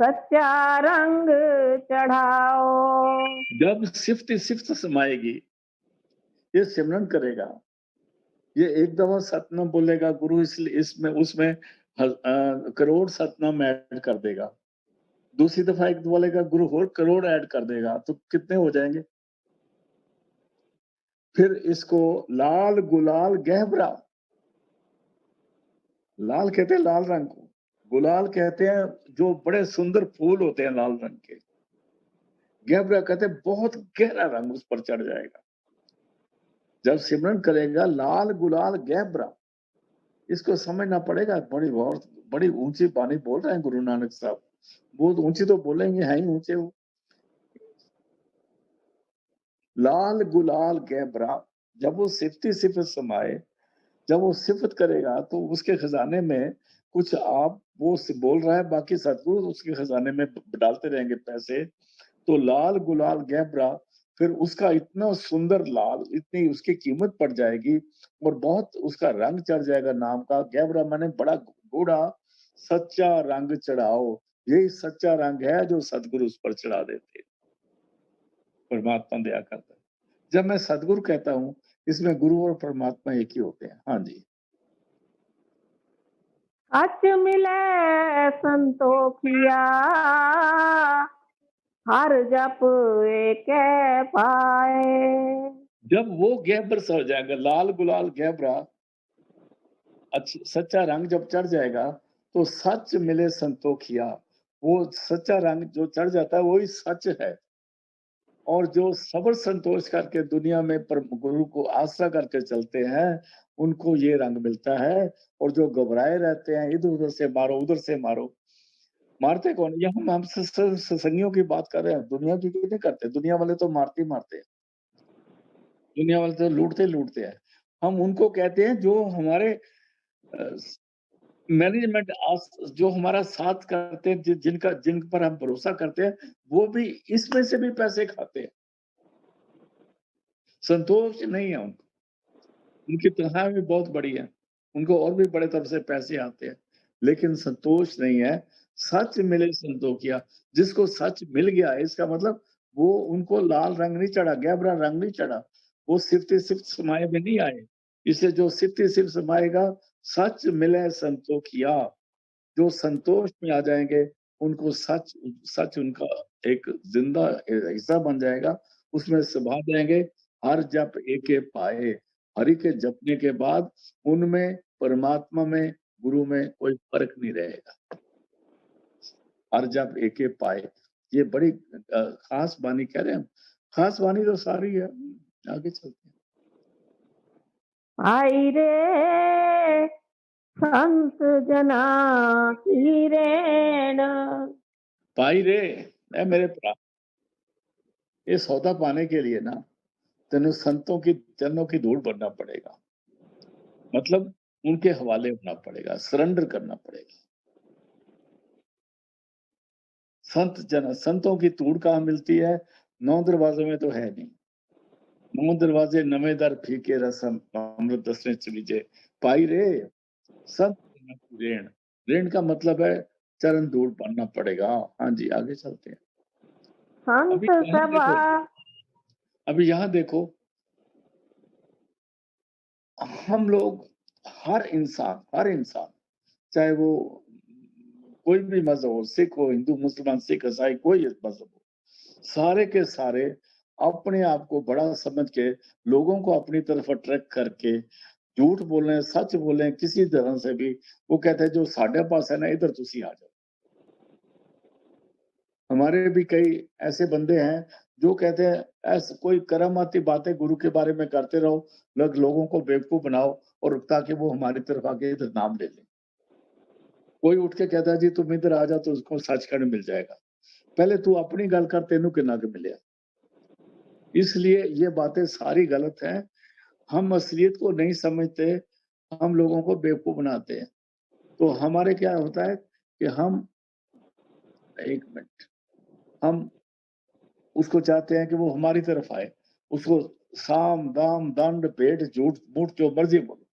सच्चा रंग चढ़ाओ। जब सिफ्त सिफ्त समाएगी, ये सिमरन करेगा, ये एक दफा सतनाम बोलेगा गुरु, इसलिए इसमें उसमें करोड़ सतनाम ऐड कर देगा। दूसरी दफा एक बोलेगा गुरु और करोड़ ऐड कर देगा, तो कितने हो जाएंगे? फिर इसको लाल गुलाल गहबरा, लाल कहते हैं लाल रंग को, गुलाल कहते हैं जो बड़े सुंदर फूल होते हैं लाल रंग के, गहबरा कहते हैं बहुत गहरा रंग उस पर चढ़ जाएगा। जब सिमरन करेगा लाल गुलाल गहबरा, इसको समझना पड़ेगा। बड़ी ऊंची बानी बोल रहे हैं गुरु नानक साहब, बहुत ऊंची तो बोलेंगे, है ही ऊंचे वो। लाल गुलाल गहबरा, जब वो सिफती सिफत समाए, जब वो सिफत करेगा तो उसके खजाने में कुछ आप वो बोल रहा है, बाकी सतगुरु उसके खजाने में डालते रहेंगे पैसे। तो लाल गुलाल गहबरा, फिर उसका इतना सुंदर लाल, इतनी उसकी कीमत पड़ जाएगी और बहुत उसका रंग चढ़ जाएगा। नाम का गहबरा माने बड़ा गूढ़ा, सच्चा रंग चढ़ाओ। यही सच्चा रंग है जो सतगुरु उस पर चढ़ा देते, परमात्मा दया करता है। जब मैं सतगुरु कहता हूँ, इसमें गुरु और परमात्मा एक ही होते हैं। हाँ जी। सच मिले संतोखिया हर जप एक पाए। जब वो गहबर सा हो जाएगा, लाल गुलाल गहबरा, सच्चा रंग जब चढ़ जाएगा तो सच मिले संतोखिया, वो सच्चा रंग जो चढ़ जाता है वही सच है। और जो सबर संतोष करके दुनिया में गुरु को आश्रा करके चलते हैं, उनको ये रंग मिलता है। और जो घबराए रहते हैं, इधर उधर से मारो, उधर से मारो, मारते कौन? ये हम सत्संगियों की बात कर रहे हैं, दुनिया की नहीं करते। दुनिया वाले तो मारते ही मारते हैं, दुनिया वाले तो लूटते लूटते हैं। हम उनको कहते हैं जो हमारे मैनेजमेंट जो हमारा साथ करते हैं, जिन पर हम भरोसा करते हैं, वो भी इसमें से भी पैसे खाते हैं। संतोष नहीं है उनको, उनकी तनख्वाह भी बहुत बड़ी है, उनको और भी बड़े तरफ से पैसे आते हैं, लेकिन संतोष नहीं है। सच मिले संतोखिया, जिसको सच मिल गया है, इसका मतलब वो उनको लाल रंग नहीं चढ़ा, गहरा रंग नहीं चढ़ा, वो सिफ्ती सिफ्त समाये में नहीं आए। इसलिए जो सिफ्ती सिफ्त समाएगा, सच मिले संतोखिया, जो संतोष में आ जाएंगे, उनको सच सच उनका एक जिंदा हिस्सा बन जाएगा, उसमें समा जाएंगे। हर जप एके पाए, हरि के जपने के बाद उनमें, परमात्मा में, गुरु में कोई फर्क नहीं रहेगा। हर जप एके पाए, ये बड़ी खास बानी कह रहे हैं हम। खास बानी तो सारी है, आगे चलते हैं। आई रे संत जना की रेण। पाई रे, ए मेरे भरा, ये सौदा पाने के लिए ना तेन संतों की चरणों की धूल बनना पड़ेगा, मतलब उनके हवाले होना पड़ेगा, सरेंडर करना पड़ेगा। संतों की धूल कहाँ मिलती है? 9 दरवाजों में तो है नहीं। नौ दरवाजे नवे दर फीके रसम अमृत दसने चलीजे पाई रे सब ऋण। ऋण का मतलब है चरण धूल पड़ना पड़ेगा। हाँ जी, आगे चलते हैं। संत सभा अभी यहाँ देखो, हम लोग हर इंसान चाहे वो कोई भी मजहब हो, सिख हो, हिंदू, मुसलमान, सिख, ईसाई, कोई मजहब हो, सारे के सारे अपने आप को बड़ा समझ के लोगों को अपनी तरफ अट्रैक्ट करके झूठ बोलें, सच बोलें, किसी तरह से भी वो कहते हैं जो साढ़े पास है ना, इधर तुसी आ जाओ। हमारे भी कई ऐसे बंदे हैं जो कहते हैं ऐसे कोई करामाती बातें गुरु के बारे में करते रहो, लोगों को बेवकूफ बनाओ और ताकि वो हमारी तरफ आके इधर नाम ले लें। कोई उठ के कहता है जी तुम इधर आ जाओ तो उसको सचखंड मिल जाएगा। पहले तू अपनी गल कर, तेनू किन्ना के मिले। इसलिए ये बातें सारी गलत हैं। हम असलियत को नहीं समझते, हम लोगों को बेवकूफ बनाते हैं। तो हमारे क्या होता है कि हम एक मिनट हम उसको चाहते हैं कि वो हमारी तरफ आए, उसको साम दाम दंड भेंट झूठ मूठ जो मर्जी बोलो,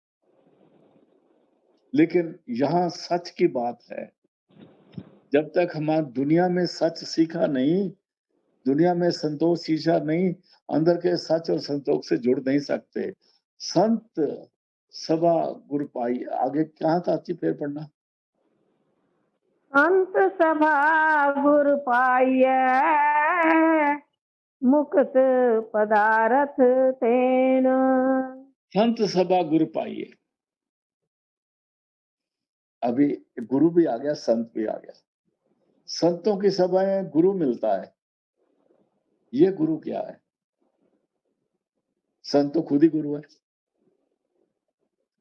लेकिन यहाँ सच की बात है। जब तक हमारा दुनिया में सच सीखा नहीं, दुनिया में संतोष सीखा नहीं, अंदर के सच और संतोष से जुड़ नहीं सकते। संत सभा गुरु पाई, आगे कहाँ था अच्छी फिर पढ़ना। संत सभा गुर पाइय मुक्त पदारथ तेन। संत सभा गुरु पाइए। अभी गुरु भी आ गया, संत भी आ गया। संतों की सभाएं गुरु मिलता है, ये गुरु क्या है? संत तो खुद ही गुरु है।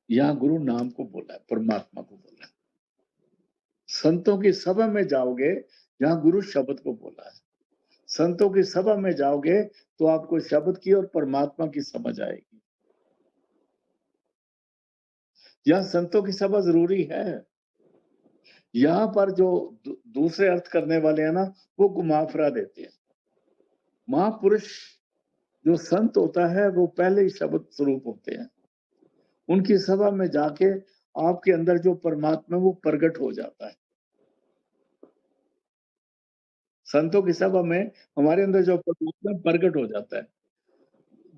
यहाँ गुरु नाम को बोला है, परमात्मा को बोला है। संतों की सभा में जाओगे, यहाँ गुरु शब्द को बोला है। संतों की सभा में जाओगे तो आपको शब्द की और परमात्मा की समझ आएगी। यहाँ संतों की सभा जरूरी है। यहाँ पर जो दूसरे अर्थ करने वाले हैं ना, वो घुमा फिरा देते हैं। महापुरुष जो संत होता है वो पहले ही शब्द स्वरूप होते हैं। उनकी सभा में जाके आपके अंदर जो परमात्मा वो प्रकट हो जाता है। संतों की सभा में हमारे अंदर जो परमात्मा प्रकट हो जाता है,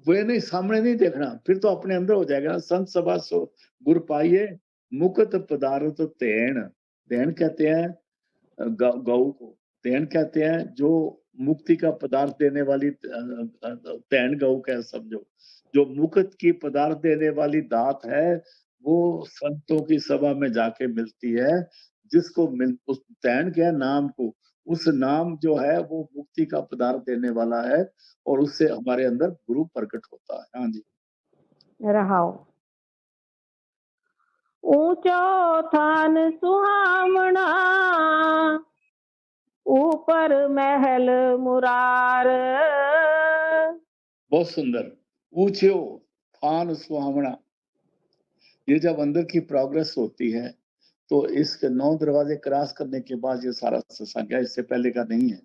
वो नहीं सामने नहीं देखना, फिर तो अपने अंदर हो जाएगा। संत सभा सो गुर पाइए मुक्त पदार्थ तेन। तेन कहते हैं गौ को, तेन कहते हैं जो मुक्ति का पदार्थ देने वाली तैन गौ कह समझो। जो मुक्त की पदार्थ देने वाली दात है वो संतों की सभा में जाके मिलती है। जिसको मिल उस तैन क्या नाम को, उस नाम जो है वो मुक्ति का पदार्थ देने वाला है और उससे हमारे अंदर गुरु प्रकट होता है। हाँ जी, रहाओ। ऊंचो थान सुहावना ऊपर महल मुरार। बहुत सुंदर। ऊंचो थान सुहावना। ये जब अंदर की प्रोग्रेस होती है तो इसके 9 दरवाजे क्रॉस करने के बाद ये सारा सत्संग है, इससे पहले का नहीं है।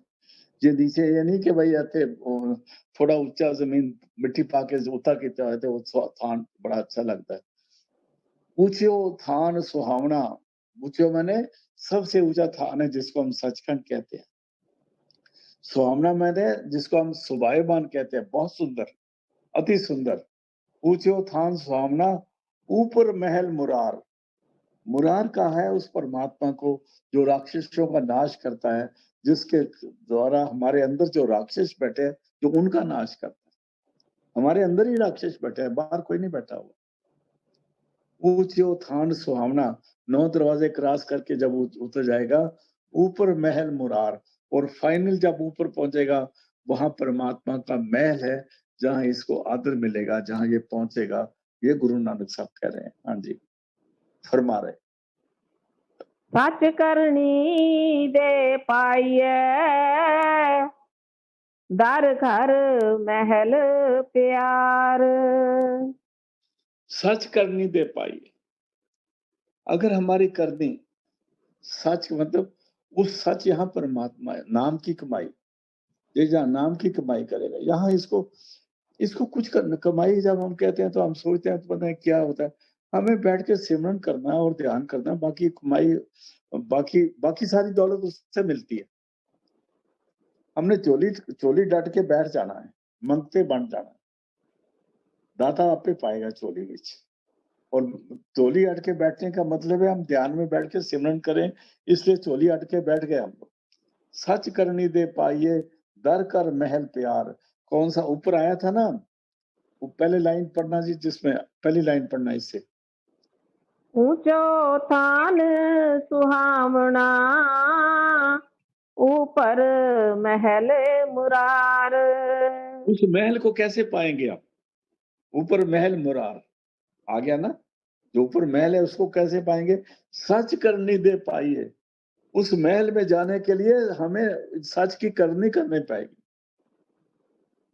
ये नीचे ये नहीं कि भाई ऐसे थोड़ा ऊंचा जमीन मिट्टी पाके उतर के चाहते वो थान बड़ा अच्छा लगता है। ऊंचो थान सुहावना। ऊंचो मैंने सबसे ऊंचा थान है जिसको हम सचखंड कहते हैं। सुहावना मैंने जिसको हम सुबायमान कहते हैं। बहुत सुंदर, अति सुंदर। ऊंचो थान सुहावना ऊपर महल मुरार। मुरार का है उस परमात्मा को जो राक्षसों का नाश करता है, जिसके द्वारा हमारे अंदर जो राक्षस बैठे जो उनका नाश करता है। हमारे अंदर ही राक्षस बैठे हैं, बाहर कोई नहीं बैठा हुआ। ऊंचो थान सुहावना। 9 दरवाजे क्रॉस करके जब उतर जाएगा, ऊपर महल मुरार, और फाइनल जब ऊपर पहुंचेगा वहां परमात्मा का महल है जहां इसको आदर मिलेगा, जहां ये पहुंचेगा। ये गुरु नानक साहब कह रहे हैं। हाँ जी, फरमा रहे। सच करनी दे पाइय दर घर महल प्यार। सच करनी दे पाई। अगर हमारी करनी सच मतलब उस सच यहाँ परमात्मा है, नाम की कमाई। ये जहाँ नाम की कमाई करेगा, यहाँ इसको इसको कुछ कमाई जब हम कहते हैं तो हम सोचते हैं तो पता है क्या होता है। हमें बैठ के सिमरन करना है और ध्यान करना है, बाकी कमाई बाकी बाकी सारी दौलत उससे मिलती है। हमने चोली चोली डट के बैठ जाना है, मंगते बन जाना है। दाता आपे पाएगा चोली विच। और चोली अट के बैठने का मतलब है हम ध्यान में बैठ के सिमरन करें, इसलिए चोली अट के बैठ गए हम लोग। सच करनी दे पाइए, दर कर महल प्यार। कौन सा ऊपर आया था ना, वो पहले लाइन पढ़ना जी, जिसमें पहली लाइन पढ़ना इससे। ऊंचो थान सुहावना, ऊपर महल मुरार। उस महल को कैसे पाएंगे आप? ऊपर महल मुरार आ गया ना, जो ऊपर महल है उसको कैसे पाएंगे? सच करनी दे पाइए। उस महल में जाने के लिए हमें सच की करनी करनी पड़ेगी,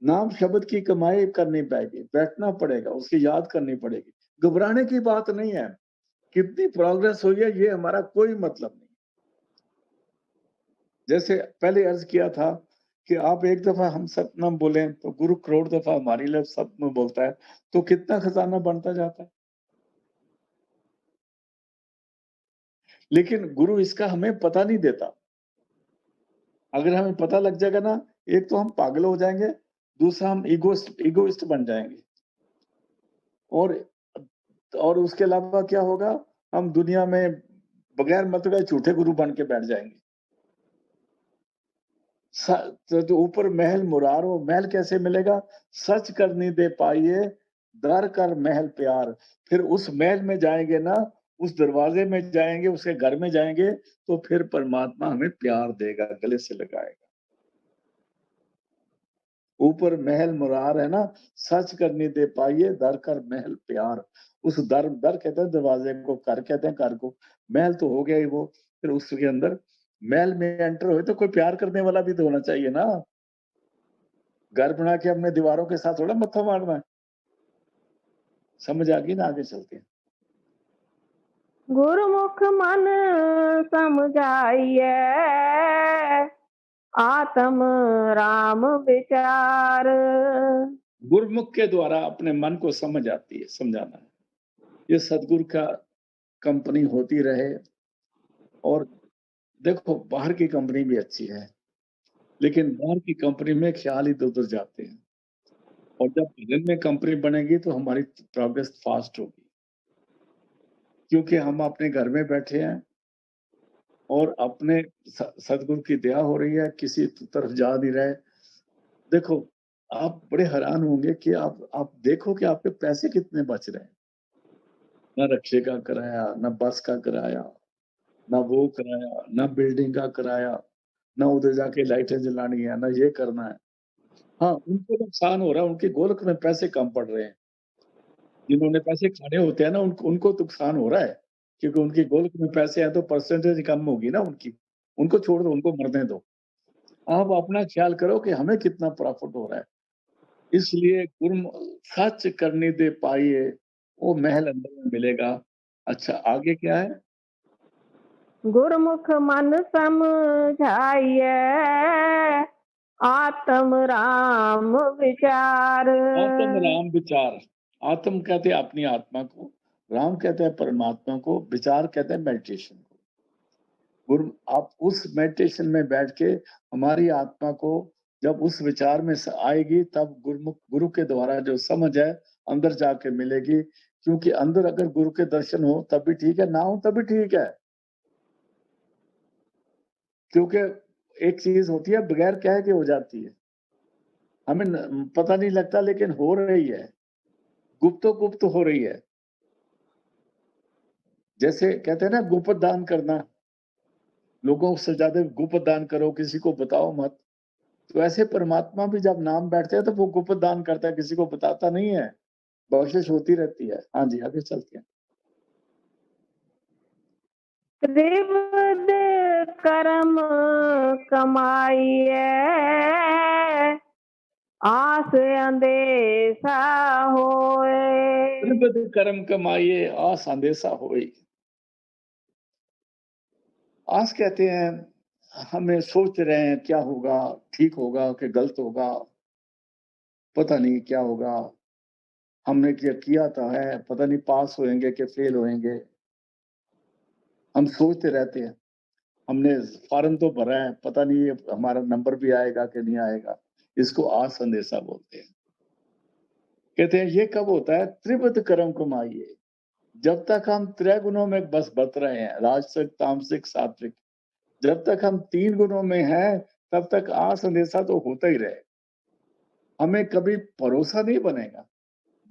नाम शब्द की कमाई करनी पड़ेगी, बैठना पड़ेगा, उसकी याद करनी पड़ेगी। घबराने की बात नहीं है, कितनी प्रोग्रेस हुई है ये हमारा कोई मतलब नहीं। जैसे पहले अर्ज किया था कि आप एक दफा हम सतनाम बोलें तो गुरु करोड़ दफा हमारी लिए सतनाम बोलता है, तो कितना खजाना बनता जाता है। लेकिन गुरु इसका हमें पता नहीं देता। अगर हमें पता लग जाएगा ना, एक तो हम पागल हो जाएंगे, दूसरा हम इगोइस्ट बन जाएंगे। और उसके अलावा क्या होगा, हम दुनिया में बगैर मतलब के झूठे गुरु बन के बैठ जाएंगे। तो ऊपर महल मुरार, वो महल कैसे मिलेगा? सच करनी दे पाइए, दर कर महल प्यार। फिर उस महल में जाएंगे ना, उस दरवाजे में जाएंगे, उसके घर में जाएंगे, तो फिर परमात्मा हमें प्यार देगा, गले से लगाएगा। ऊपर महल मुरार है ना, सच करनी दे पाइए, दर कर महल प्यार। उस दर दर कहते हैं दरवाजे को, कर कहते हैं घर को। महल तो हो गया ही वो, फिर उसके अंदर महल में एंटर हुए तो कोई प्यार करने वाला भी तो होना चाहिए ना। घर बना के हमने दीवारों के साथ थोड़ा मत्था मारना है। समझ आ गई ना, आगे चलते हैं। गुरुमुख मन समझाइए, आत्म राम विचार। गुरुमुख के द्वारा अपने मन को समझ आती है, समझाना है। ये सदगुरु का कंपनी होती रहे। और देखो, बाहर की कंपनी भी अच्छी है, लेकिन बाहर की कंपनी में ख्याल इधर-उधर जाते हैं। और जब भजन में कंपनी बनेगी तो हमारी प्रोग्रेस फास्ट होगी, क्योंकि हम अपने घर में बैठे हैं और अपने सदगुरु की दया हो रही है, किसी तरफ जा नहीं रहे। देखो, आप बड़े हैरान होंगे कि आप देखो कि आपके पैसे कितने बच रहे हैं। ना रिक्शे का किराया, ना बस का किराया, ना वो किराया, ना बिल्डिंग का किराया, ना उधर जाके लाइटें जलानी है, ना ये करना है। हाँ, उनको नुकसान हो रहा है, उनके गोल्क में पैसे कम पड़ रहे हैं। जिन्होंने पैसे खाने होते हैं ना, उनको उनको नुकसान हो रहा है, क्योंकि उनकी गोल्क में पैसे हैं तो परसेंटेज कम होगी ना उनकी। उनको छोड़ दो, उनको मरने दो। आप अपना ख्याल करो कि हमें कितना प्रॉफिट हो रहा है। इसलिए सच करने दे पाइए, वो महल अंदर में मिलेगा। अच्छा, आगे क्या है? गुरुमुख मन समझाइए, आत्म राम विचार। आत्म राम विचार। आत्म कहते हैं अपनी आत्मा को, राम कहते हैं परमात्मा को, विचार कहते हैं मेडिटेशन को। गुरु, आप उस मेडिटेशन में बैठ के हमारी आत्मा को जब उस विचार में आएगी, तब गुरुमुख गुरु के द्वारा जो समझ है अंदर जाके मिलेगी। क्योंकि अंदर अगर गुरु के दर्शन हो तब भी ठीक है, ना हो तब भी ठीक है। क्योंकि एक चीज होती है बगैर कहे के हो जाती है, हमें पता नहीं लगता, लेकिन हो रही है, गुप्तो गुप्त हो रही है। जैसे कहते हैं ना, गुप्त दान करना, लोगों से ज्यादा गुप्त दान करो, किसी को बताओ मत। तो ऐसे परमात्मा भी जब नाम बैठते हैं तो वो गुप्त दान करता है, किसी को बताता नहीं है, बख्शिश होती रहती है। हाँ जी, आगे चलते हैं। त्रिविध कर्म कमाइए, आस अंदेशा होए। त्रिविध कर्म कमाइए, आस अंदेशा होई। आस कहते हैं हमें सोच रहे हैं क्या होगा, ठीक होगा कि गलत होगा। पता नहीं क्या होगा, हमने क्या किया तो है, पता नहीं पास होएंगे कि फेल होएंगे। हम सोचते रहते हैं, हमने फॉर्म तो भरा है, पता नहीं ये हमारा नंबर भी आएगा कि नहीं आएगा। इसको आस अंदेशा बोलते हैं। कहते हैं ये कब होता है? त्रिविध कर्म कमाइए। जब तक हम त्रय गुणों में बस बत रहे हैं, राजसिक, तामसिक, सात्विक, जब तक हम 3 गुणों में हैं, तब तक आस अंदेशा तो होता ही रहे। हमें कभी भरोसा नहीं बनेगा।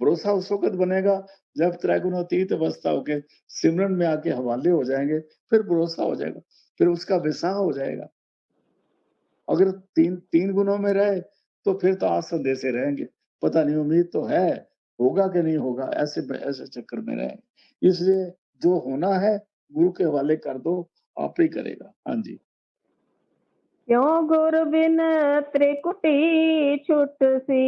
भरोसा उस वक़्त बनेगा जब त्रैगुणातीत अवस्था होके सिमरन में आके हवाले हो जाएँगे, फिर भरोसा हो जाएगा, फिर उसका विसाह हो जाएगा। अगर 3 गुणों में रहे, तो फिर तो आस अंदेशे रहेंगे। पता नहीं, उम्मीद तो है, होगा कि नहीं होगा, ऐसे चक्कर में रहेंगे। इसलिए जो होना है, गुरु के हवाले कर दो, आप ही करेगा। हाँ जी। क्यों गुर बिन त्रिकुटी छुट सी,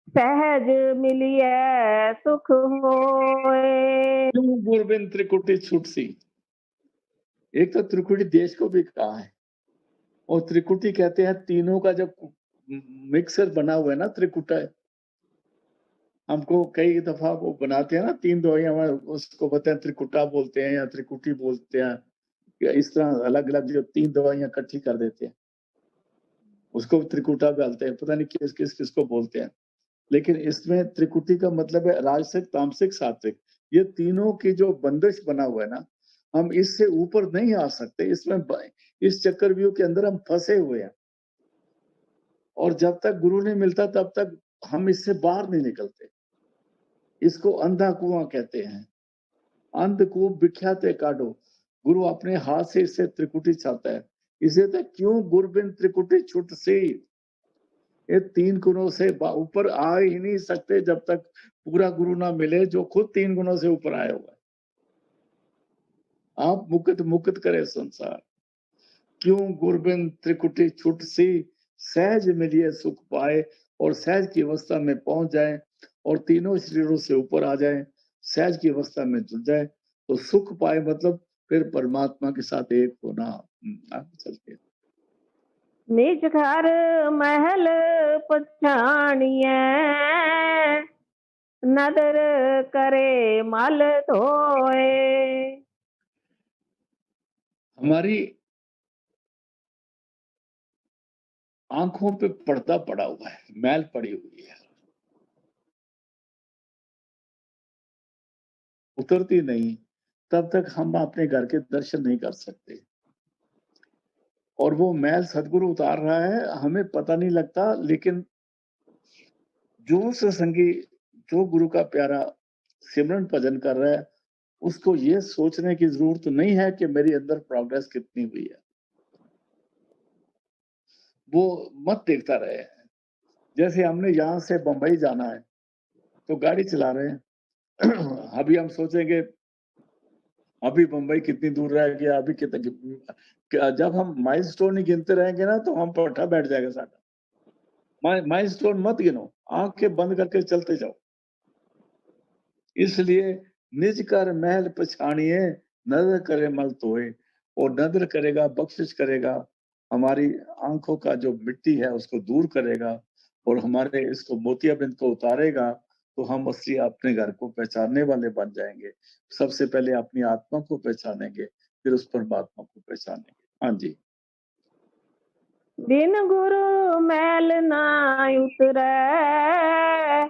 सहज मिलिए सुख होए। क्यों गुर बिन त्रिकुटी छूट सी? एक तो त्रिकुटी देश को भी कहा है, और त्रिकुटी कहते हैं तीनों का जब मिक्सर बना हुआ है ना, त्रिकुटा है। हमको कई दफा वो बनाते हैं ना 3 दवाइयाँ, उसको बोलते हैं त्रिकुटा बोलते हैं या त्रिकुटी बोलते हैं, या इस तरह अलग-अलग जो 3 दवाइयाँ इकट्ठी कर देते हैं, उसको त्रिकुटा बोलते हैं। पता नहीं किसको बोलते हैं। लेकिन इसमें त्रिकुटी का मतलब है राजसिक, तामसिक, सात्विक। ये तीनों की जो बंदिश बना हुआ है ना, हम इससे ऊपर नहीं आ सकते। इस चक्रव्यूह के अंदर हम फँसे हुए हैं, और जब तक गुरु नहीं मिलता तब तक हम इससे बाहर नहीं निकलते। इसको अंधा कुआं कहते हैं। अंधकूप विख्याते काढो। गुरु अपने हाथ से इससे त्रिकुटी छाता है। इसे तो क्यों गुर बिन त्रिकुटी छुट सी। ये 3 गुणों से ऊपर आ ही नहीं सकते जब तक पूरा गुरु ना मिले जो खुद 3 गुणों से ऊपर आया हुआ है। आप मुकुट मुकुट करे संसार। क्यों गुर बिन त्रिकुटी छुट सी, सहज मिलिए सुख पाए, और सहज की अवस्था में पहुंच जाए और तीनों शरीरों से ऊपर आ जाए, सहज की अवस्था में जुड़ जाए, तो सुख पाए मतलब फिर परमात्मा के साथ एक होना। आगे चलते हैं। निज घर महल पछाणिए, नदर करे मल धोए। हमारी आंखों पे पर्दा पड़ा हुआ है, मैल पड़ी हुई है, उतरती नहीं। तब तक हम अपने घर के दर्शन नहीं कर सकते, और वो मैल सदगुरु उतार रहा है, हमें पता नहीं लगता। लेकिन जो सत्संगी, जो गुरु का प्यारा सिमरन भजन कर रहा है, उसको ये सोचने की जरूरत नहीं है कि मेरी अंदर प्रोग्रेस कितनी हुई है। वो मत देखता रहे। जैसे हमने यहाँ से बंबई जाना है, तो गाड़ी चला रहे हैं। अभी हम सोचेंगे अभी बंबई कितनी दूर रह गया, अभी कितना। जब हम माइलस्टोन नहीं गिनते रहेंगे ना, तो हम पट्टा बैठ जाएगा साਡਾ। माइलस्टोन मत गिनो, आंखें बंद करके चलते जाओ। इसलिए निज कर महल पछाणिए, नजर करे मल तोए। और नजर करेगा, बख्शिश करेगा, हमारी आंखों का जो मिट्टी है उसको दूर करेगा, और हमारे इसको मोतियाबिंद को उतारेगा, तो हम असली अपने घर को पहचानने वाले बन जाएंगे। सबसे पहले अपनी आत्मा को पहचानेंगे, फिर उस परमात्मा को पहचानेंगे। हाँ जी। बिन गुरु मैल ना उतरै,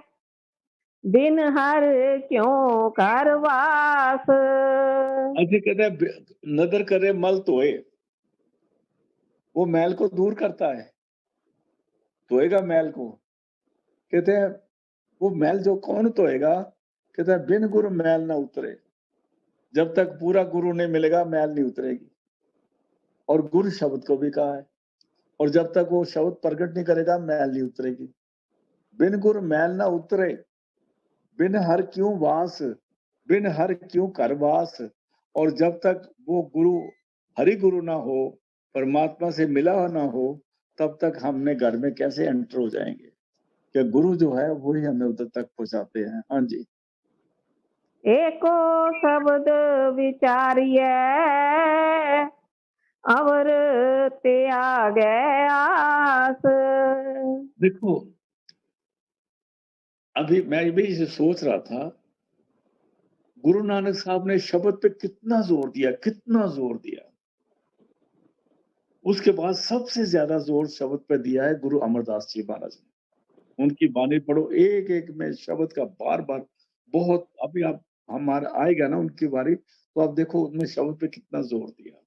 बिन हर क्यों करवास। ऐसे कहते हैं नदर करे मल तोए, वो मैल को दूर करता है, धोएगा मैल को। कहते हैं वो मैल जो कौन धोएगा? कहता है बिन गुरु मैल ना उतरे। जब तक पूरा गुरु नहीं मिलेगा, मैल नहीं उतरेगी। और गुरु शब्द को भी कहा है, और जब तक वो शब्द प्रकट नहीं करेगा, मैल नहीं उतरेगी। बिन गुरु मैल ना उतरे, बिन हर क्यों वास, बिन हर क्यों कर वास। और जब तक वो गुरु, हरि गुरु ना हो, परमात्मा से मिला ना हो, तब तक हमने घर में कैसे एंटर हो जाएंगे? कि गुरु जो है वही हमें उधर तक पहुंचाते हैं। हाँ जी। एको शब्द विचारिए, अवर त्यागे आस। देखो, अभी मैं भी इसे सोच रहा था, गुरु नानक साहब ने शब्द पे कितना जोर दिया, कितना जोर दिया। उसके बाद सबसे ज्यादा जोर शब्द पे दिया है गुरु अमरदास जी महाराज ने। उनकी बानी पढ़ो, एक-एक में शब्द का बार-बार बहुत अभी आप हमारा आएगा ना उनकी बारी, तो आप देखो उनमें शब्द पे कितना जोर दिया।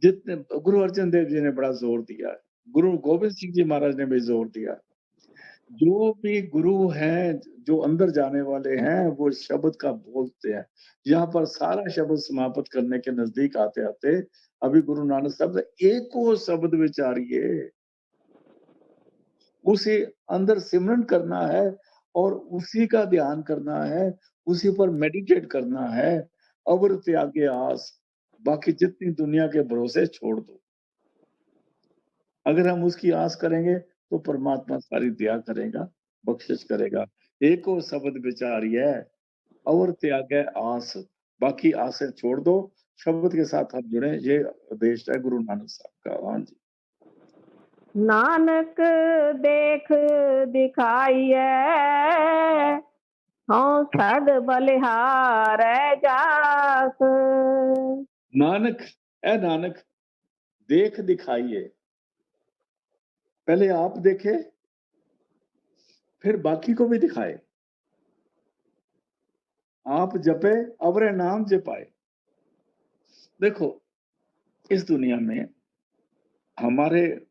जितने गुरु अर्जन देव जी ने बड़ा जोर दिया है, गुरु गोविंद सिंह जी महाराज ने भी जोर दिया। जो भी गुरु हैं, जो अंदर जाने वाले हैं, वो शब्द का बोलते हैं। यहाँ पर सारा शब्द समाप्त करने के नज़दीक आते-आते अभी गुरु नानक साहब ने एको शब्द विचारिए, उसे अंदर सिमरन करना है और उसी का ध्यान करना है, उसी पर मेडिटेट करना है। अवर त्यागे आस, बाकी जितनी दुनिया के भरोसे छोड़ दो। अगर हम उसकी आस करेंगे तो परमात्मा सारी दया करेगा, बख्शिश करेगा। एको शब्द विचारिए और त्यागे आस, बाकी आसें छोड़ दो, शब्द के साथ हम जुड़े, ये उपदेश है गुरु नानक साहब का। हाँ जी। नानक देख दिखाइए, हाँ सद बलिहार जास। नानक, ए नानक, देख दिखाइए। पहले आप देखे, फिर बाकी को भी दिखाए। आप जपे, अवरे नाम जपाए। देखो, इस दुनिया में हमारे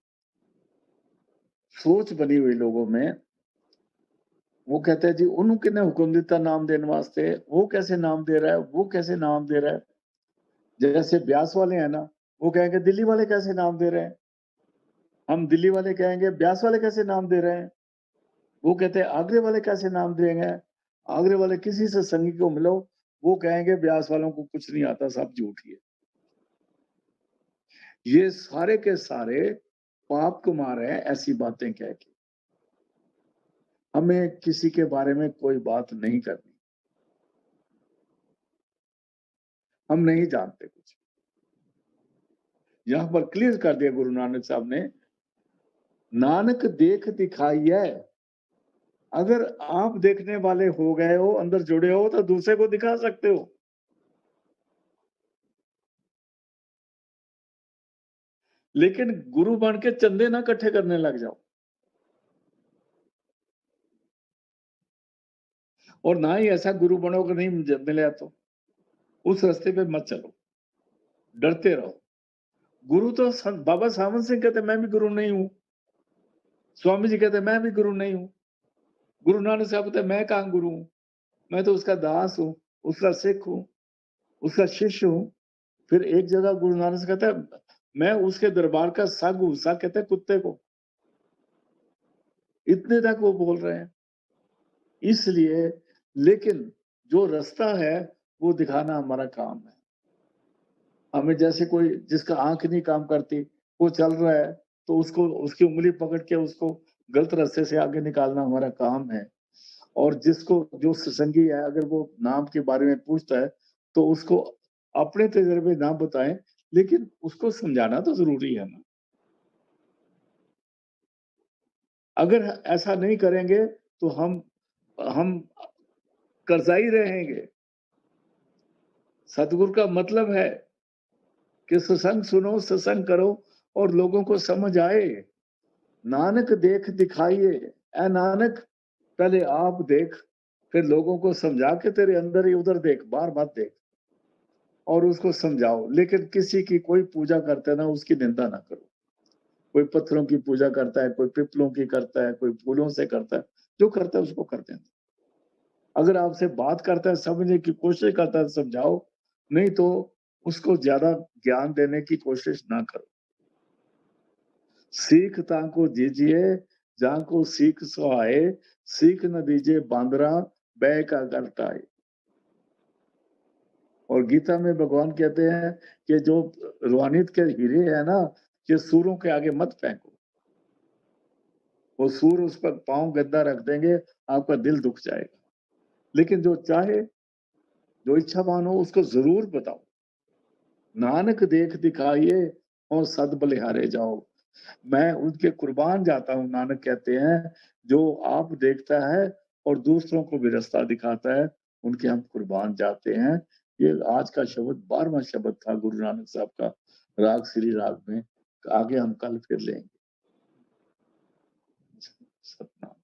सोच बनी हुई लोगों में, वो कहते हैं जी उन्हों किन्ने हुक्म दिता नाम देने वास्ते, वो कैसे नाम दे रहा है, वो कैसे नाम दे रहा है। जैसे ब्यास वाले हैं ना, वो कहेंगे दिल्ली वाले कैसे नाम दे रहे हैं। हम दिल्ली वाले कहेंगे ब्यास वाले कैसे नाम दे रहे हैं। वो कहते हैं आगरे वाले कैसे नाम देंगे। आगरे वाले किसी से संगी को मिलो, वो कहेंगे ब्यास वालों को कुछ नहीं आता, सब झूठ ही है। ये सारे के सारे पाप कुमार हैं ऐसी बातें कह के। हमें किसी के बारे में कोई बात नहीं करनी, हम नहीं जानते कुछ। यहां पर क्लियर कर दिया गुरु नानक साहब ने, नानक देख दिखाइए। अगर आप देखने वाले हो गए हो, अंदर जुड़े हो, तो दूसरे को दिखा सकते हो। लेकिन गुरु बन के चंदे ना इकट्ठे करने लग जाओ, और ना ही ऐसा गुरु बनो कि नहीं मिले तो उस रास्ते पे मत चलो, डरते रहो। गुरु तो बाबा सावन सिंह कहते मैं भी गुरु नहीं हूं, स्वामी जी कहते मैं भी गुरु नहीं हूं, गुरु नानक साहब कहते मैं कहां गुरु हूं, मैं तो उसका दास हूं, उसका सिख हूं, उसका शिष्य हूं। फिर एक जगह गुरु नानक से कहता है मैं उसके दरबार का साग हूं, साग कहते हैं कुत्ते को। इतने तक वो बोल रहे हैं। इसलिए लेकिन जो रास्ता है वो दिखाना हमारा काम है। हमें जैसे कोई जिसका आंख नहीं काम करती, वो चल रहा है, तो उसको उसकी उंगली पकड़ के उसको गलत रास्ते से आगे निकालना हमारा काम है। और जिसको जो सत्संगी है, अगर वो नाम के बारे में पूछता है, तो उसको अपने तजुर्बे ना बताएं, लेकिन उसको समझाना तो जरूरी है ना। अगर ऐसा नहीं करेंगे तो हम कर्जाई रहेंगे। सतगुरु का मतलब है कि सत्संग सुनो, सत्संग करो और लोगों को समझ आए। नानक देख दिखाइए, ए नानक पहले आप देख, फिर लोगों को समझा के तेरे अंदर ही उधर देख, बाहर मत देख, और उसको समझाओ। लेकिन किसी की कोई पूजा करते ना उसकी निंदा ना करो। कोई पत्थरों की पूजा करता है, कोई पिपलों की करता है, कोई फूलों से करता है, जो करता है उसको करते हैं। अगर आपसे बात करता है, समझने की कोशिश करता है, समझाओ, नहीं तो उसको ज्यादा ज्ञान देने की कोशिश ना करो। सीख ताको दीजिए, जाको सीख सुहाए, सीख न दीजिए बांदरा, बै का करताए। और गीता में भगवान कहते हैं कि जो रूहानियत के हीरे है ना, ये सूरों के आगे मत फेंको। वो सूर उस पर पांव गद्दा रख देंगे, आपका दिल दुख जाएगा। लेकिन जो चाहे, जो इच्छावान हो, उसको जरूर बताओ। नानक देख दिखाइए और सद बलिहारे जाओ। मैं उनके कुर्बान जाता हूँ, नानक कहते हैं, जो आप देखता है और दूसरों को भी रास्ता दिखाता है, उनके हम कुर्बान जाते हैं। ये आज का शब्द 12वां शब्द था गुरु नानक साहब का, राग श्री राग में। आगे हम कल फिर लेंगे। सतनाम।